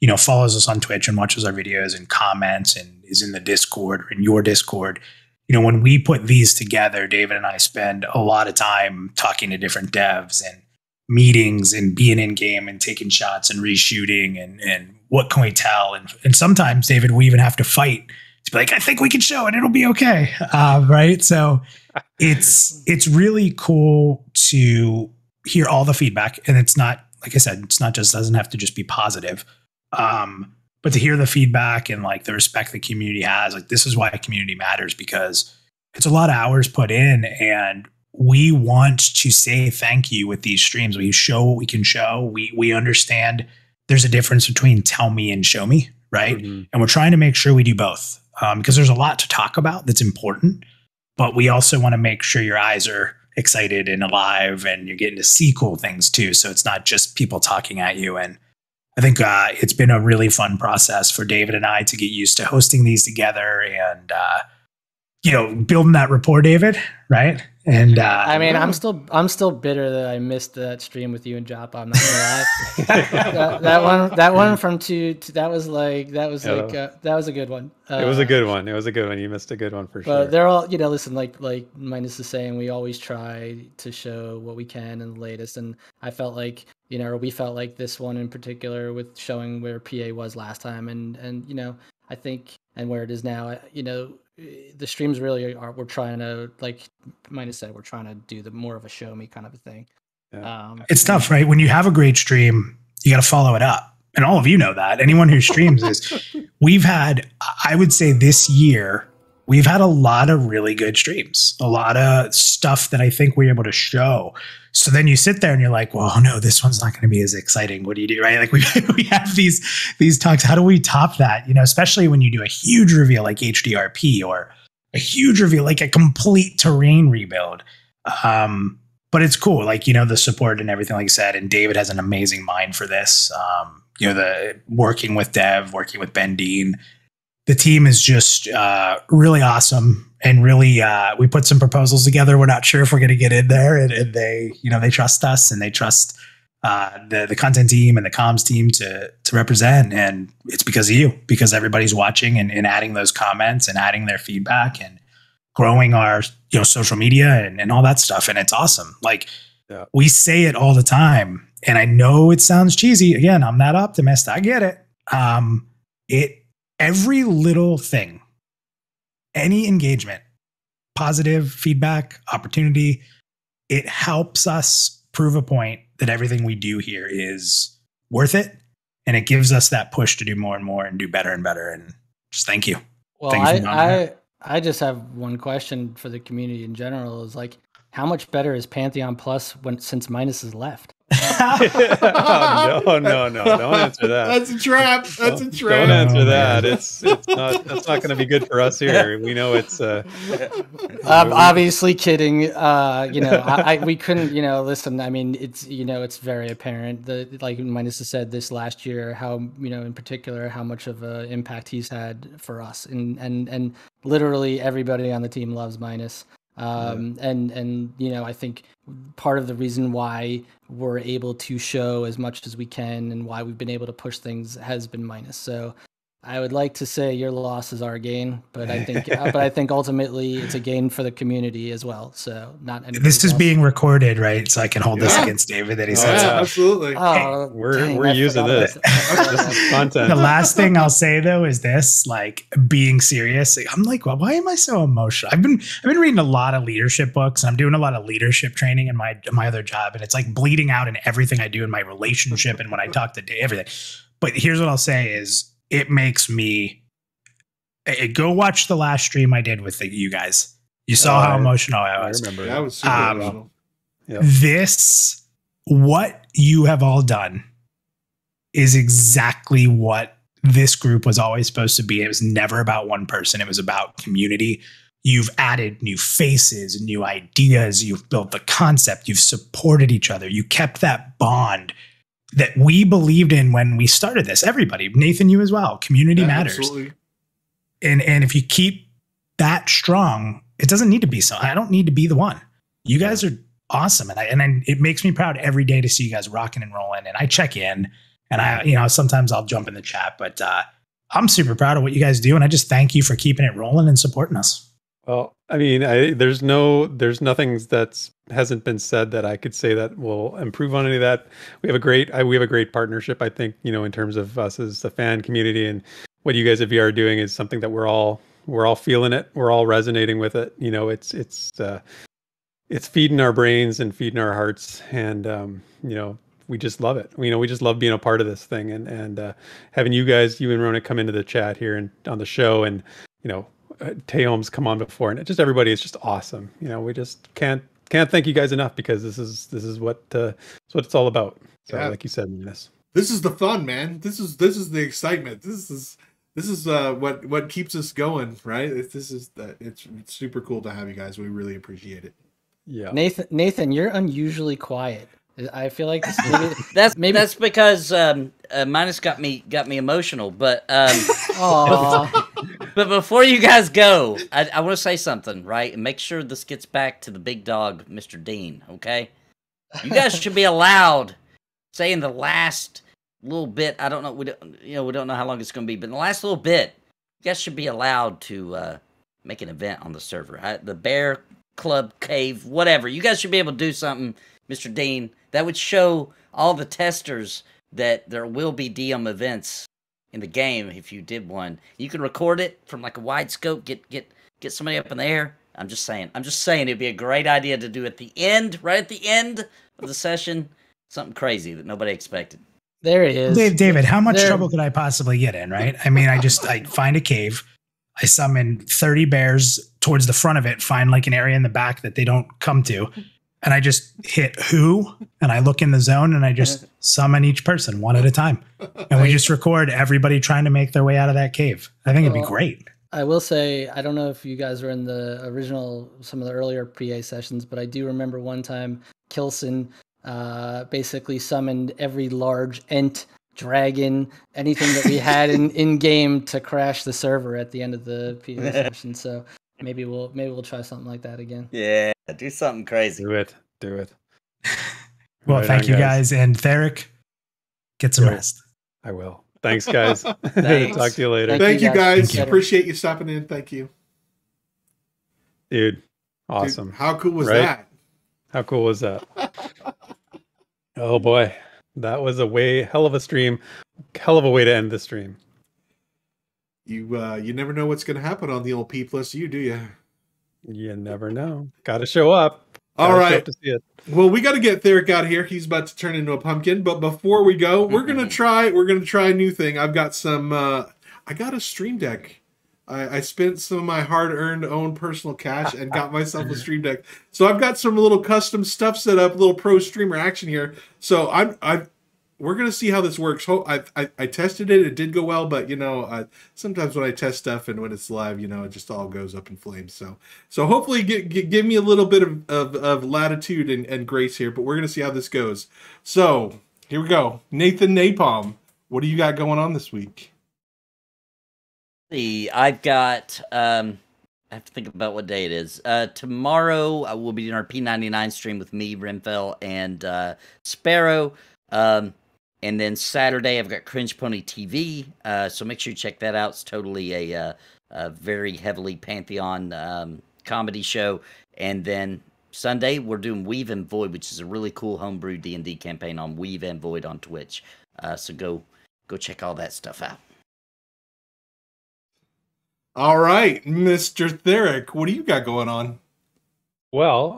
[SPEAKER 12] you know, follows us on Twitch and watches our videos and comments and is in the Discord or in your Discord. You know, when we put these together, David and I spend a lot of time talking to different devs and meetings and being in game and taking shots and reshooting and what can we tell? And sometimes, David, we even have to fight to be like, I think we can show it. It'll be okay. Right. So it's really cool to hear all the feedback. And it's not, like I said, it's not just, doesn't have to just be positive. But to hear the feedback and like the respect the community has, like this is why community matters, because it's a lot of hours put in, and we want to say thank you with these streams. We show what we can show. We understand there's a difference between tell me and show me, right? Mm-hmm. And we're trying to make sure we do both, because there's a lot to talk about that's important, but we also want to make sure your eyes are excited and alive and you're getting to see cool things too. So it's not just people talking at you. And I think it's been a really fun process for David and I to get used to hosting these together and, you know, building that rapport, David, right? And
[SPEAKER 11] I mean, I'm still bitter that I missed that stream with you and Joppa. I'm not gonna lie. that one from that was a good one.
[SPEAKER 1] It was a good one. It was a good one. You missed a good one for sure.
[SPEAKER 11] But they're all, you know, listen, like Minus is saying, we always try to show what we can and the latest. And I felt like, you know, or we felt like this one in particular with showing where PA was last time, and you know, I think, and where it is now, you know, the streams really are, we're trying to, like Minus said, we're trying to do more of a show me kind of a thing.
[SPEAKER 1] Yeah.
[SPEAKER 12] It's tough, right? When you have a great stream, you got to follow it up. And all of you know that. Anyone who streams we've had, I would say this year, we've had a lot of really good streams, a lot of stuff that I think we're able to show. So then you sit there and you're like, well, no, this one's not going to be as exciting. What do you do? Right? Like we have these talks. How do we top that? You know, especially when you do a huge reveal like HDRP or a huge reveal, like a complete terrain rebuild. but it's cool. Like, the support and everything, like you said, and David has an amazing mind for this. The working with Dev, working with Ben Dean, the team is just really awesome. And really, we put some proposals together. We're not sure if we're going to get in there, and they, they trust us, and they trust the content team and the comms team to represent. And it's because of you, because everybody's watching and adding those comments and adding their feedback and growing our social media and all that stuff. And it's awesome. Like, we say it all the time, and I know it sounds cheesy. Again, I'm that optimist. I get it. Every little thing, any engagement, positive feedback, opportunity, it helps us prove a point that everything we do here is worth it. And it gives us that push to do more and more and do better and better. And just thank you.
[SPEAKER 11] Well, I just have one question for the community in general is like, how much better is Pantheon Plus since Minus has left?
[SPEAKER 1] No, don't answer that.
[SPEAKER 2] That's a trap. That's a trap.
[SPEAKER 1] Don't answer that. It's not. That's not going to be good for us here. We know it's.
[SPEAKER 11] I'm obviously kidding. We couldn't. Listen. I mean, it's very apparent that, like Minus has said this last year, how in particular how much of an impact he's had for us, and literally everybody on the team loves Minus. I think part of the reason why we're able to show as much as we can and why we've been able to push things has been Minus. So I would like to say your loss is our gain, but I think ultimately it's a gain for the community as well. So not
[SPEAKER 12] this is being recorded, right? So I can hold this against David that he says.
[SPEAKER 2] Absolutely.
[SPEAKER 1] Oh, we're using this. This is content.
[SPEAKER 12] The last thing I'll say though is this: like, being serious. I'm like, well, why am I so emotional? I've been reading a lot of leadership books, and I'm doing a lot of leadership training in my other job, and it's like bleeding out in everything I do in my relationship and when I talk to Dave, everything. But here's what I'll say is, it makes me go watch the last stream I did with you guys. You saw how emotional I was.
[SPEAKER 1] I remember.
[SPEAKER 2] That was super emotional.
[SPEAKER 1] Yep.
[SPEAKER 12] This, what you have all done, is exactly what this group was always supposed to be. It was never about one person. It was about community. You've added new faces, new ideas. You've built the concept. You've supported each other. You kept that bond that we believed in when we started this. Everybody, Nathan, you as well. Community matters.
[SPEAKER 2] Absolutely.
[SPEAKER 12] And if you keep that strong, it doesn't need to be so. I don't need to be the one. You guys are awesome, and it makes me proud every day to see you guys rocking and rolling. And I check in, and sometimes I'll jump in the chat, but I'm super proud of what you guys do, and I just thank you for keeping it rolling and supporting us.
[SPEAKER 1] Well, I mean, there's nothing that hasn't been said that I could say that will improve on any of that. We have a great partnership, I think, in terms of us as a fan community, and what you guys at VR are doing is something that we're all feeling it. We're all resonating with it. It's feeding our brains and feeding our hearts, and we just love it. We just love being a part of this thing, and having you guys, you and Roenick, come into the chat here and on the show, and Teom's come on before, and everybody is just awesome. We just can't thank you guys enough, because this is what it's all about. So, like you said,
[SPEAKER 2] this is the fun, man. This is the excitement. This is what keeps us going, right? It's super cool to have you guys. We really appreciate it.
[SPEAKER 1] Yeah,
[SPEAKER 11] Nathan, you're unusually quiet. I feel like
[SPEAKER 3] that's because Minus got me emotional. But but before you guys go, I want to say something, right? And make sure this gets back to the big dog, Mr. Dean. Okay, you guys should be allowed, say in the last little bit. I don't know. We don't know how long it's going to be, but in the last little bit, you guys should be allowed to make an event on the server. The Bear Club Cave, whatever. You guys should be able to do something, Mr. Dean, that would show all the testers that there will be DM events in the game if you did one. You can record it from like a wide scope, get somebody up in the air. I'm just saying it'd be a great idea to do at the end, right at the end of the session, something crazy that nobody expected.
[SPEAKER 11] There it is.
[SPEAKER 12] David, how much trouble could I possibly get in, right? I mean, I find a cave, I summon 30 bears towards the front of it, find like an area in the back that they don't come to, and I just hit who, and I look in the zone, and I just summon each person one at a time. And we just record everybody trying to make their way out of that cave. I think it'd be great.
[SPEAKER 11] I will say, I don't know if you guys were in the original, some of the earlier pre-A sessions, but I do remember one time Kilson basically summoned every large ent, dragon, anything that we had in game to crash the server at the end of the pre-A session. So maybe we'll try something like that again.
[SPEAKER 3] Yeah, do something crazy.
[SPEAKER 1] Do it.
[SPEAKER 12] Well,
[SPEAKER 1] Right
[SPEAKER 12] thank
[SPEAKER 1] on,
[SPEAKER 12] you guys, and Therek, get some rest.
[SPEAKER 1] I will. Thanks, guys.
[SPEAKER 11] Thanks.
[SPEAKER 1] Talk to you later.
[SPEAKER 2] Thank you, guys.
[SPEAKER 12] Thank you.
[SPEAKER 2] Appreciate you stopping in. Thank you.
[SPEAKER 1] Dude, awesome.
[SPEAKER 2] Dude, how cool was
[SPEAKER 1] Right?
[SPEAKER 2] that?
[SPEAKER 1] How cool was that? Oh boy, that was a hell of a stream. Hell of a way to end the stream.
[SPEAKER 2] You never know what's going to happen on the old P plus U, do you?
[SPEAKER 1] You never know. Got to show up.
[SPEAKER 2] All
[SPEAKER 1] Gotta show
[SPEAKER 2] right.
[SPEAKER 1] up to see it.
[SPEAKER 2] Well, we got to get Therek out of here. He's about to turn into a pumpkin. But before we go, we're gonna try a new thing. I've got some. I got a stream deck. I spent some of my hard-earned own personal cash and got myself a stream deck. So I've got some little custom stuff set up, little pro streamer action here. So we're gonna see how this works. I tested it; it did go well, but sometimes when I test stuff and when it's live, it just all goes up in flames. So hopefully, give me a little bit of latitude and grace here. But we're gonna see how this goes. So here we go, Nathan Napalm. What do you got going on this week?
[SPEAKER 3] I've got. I have to think about what day it is. Tomorrow I will be doing our P99 stream with me, Renfell, and Sparrow. And then Saturday I've got Cringe Pony TV. So make sure you check that out. It's totally a very heavily Pantheon comedy show. And then Sunday we're doing Weave and Void, which is a really cool homebrew D&D campaign on Weave and Void on Twitch. So go check all that stuff out.
[SPEAKER 2] All right, Mr. Therek, what do you got going on?
[SPEAKER 1] Well,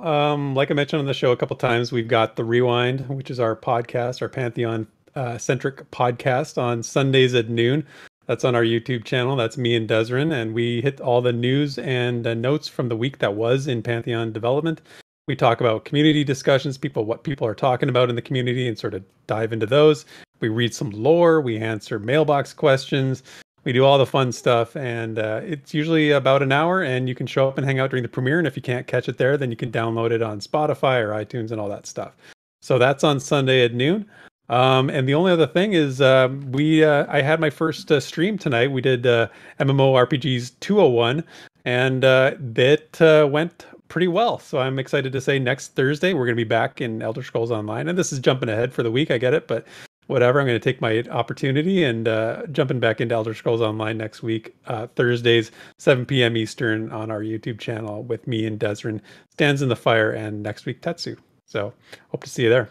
[SPEAKER 1] like I mentioned on the show a couple times, we've got The Rewind, which is our podcast, our Pantheon-centric podcast on Sundays at noon. That's on our YouTube channel. That's me and Desrin, and we hit all the news and notes from the week that was in Pantheon development. We talk about community discussions, what people are talking about in the community, and sort of dive into those. We read some lore. We answer mailbox questions. We do all the fun stuff, and it's usually about an hour, and you can show up and hang out during the premiere, and if you can't catch it there, then you can download it on Spotify or iTunes and all that stuff. So that's on Sunday at noon. And the only other thing is I had my first stream tonight. We did MMORPGs 201, and that went pretty well. So I'm excited to say next Thursday, we're going to be back in Elder Scrolls Online, and this is jumping ahead for the week, I get it, but whatever, I'm going to take my opportunity and jumping back into Elder Scrolls Online next week, Thursdays, 7 p.m. Eastern on our YouTube channel with me and Desrin, Stands in the Fire, and next week Tetsu. So hope to see you there.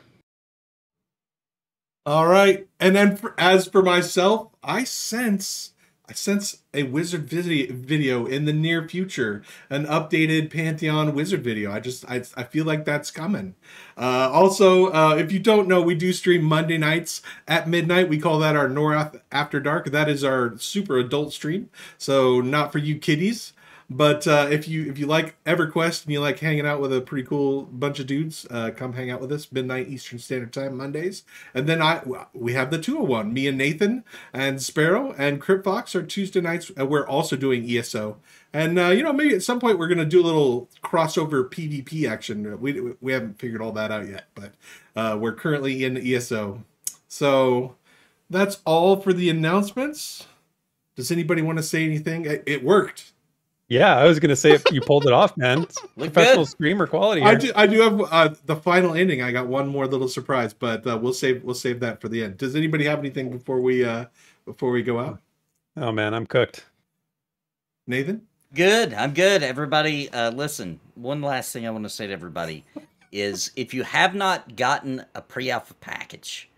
[SPEAKER 2] All right, and then as for myself, I sense a wizard video in the near future, an updated Pantheon wizard video. I feel like that's coming. Also, if you don't know, we do stream Monday nights at midnight. We call that our North After Dark. That is our super adult stream, so not for you kiddies. But if you like EverQuest and you like hanging out with a pretty cool bunch of dudes, come hang out with us midnight Eastern Standard Time Mondays. And then we have the 201. Me and Nathan and Sparrow and Crypt Fox are Tuesday nights. We're also doing ESO. And maybe at some point we're gonna do a little crossover PvP action. We haven't figured all that out yet, but we're currently in ESO. So that's all for the announcements. Does anybody want to say anything? It worked.
[SPEAKER 1] Yeah, I was going to say if you pulled it off, man. It's professional streamer quality here.
[SPEAKER 2] I do have the final ending. I got one more little surprise, but we'll save that for the end. Does anybody have anything before we go out?
[SPEAKER 1] Oh man, I'm cooked.
[SPEAKER 2] Nathan?
[SPEAKER 3] Good. I'm good. Everybody, listen. One last thing I want to say to everybody is if you have not gotten a pre-alpha package,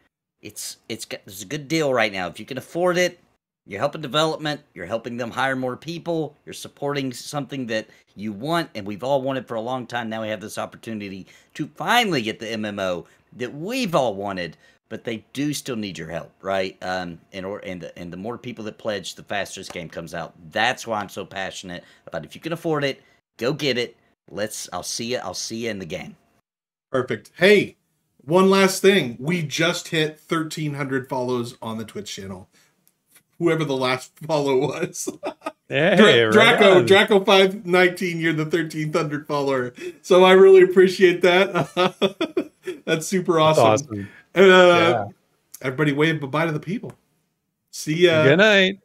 [SPEAKER 3] it's a good deal right now. If you can afford it, you're helping development, you're helping them hire more people, you're supporting something that you want, and we've all wanted for a long time. Now we have this opportunity to finally get the MMO that we've all wanted, but they do still need your help, right? And the more people that pledge, the faster this game comes out. That's why I'm so passionate about if you can afford it, go get it. I'll see you in the game.
[SPEAKER 2] Perfect. Hey, one last thing. We just hit 1,300 follows on the Twitch channel. Whoever the last follow was.
[SPEAKER 1] Hey,
[SPEAKER 2] Draco 519, you're the 13th Thunder follower. So I really appreciate that. That's super awesome.
[SPEAKER 1] That's awesome.
[SPEAKER 2] Everybody wave bye-bye to the people. See ya.
[SPEAKER 1] Good night.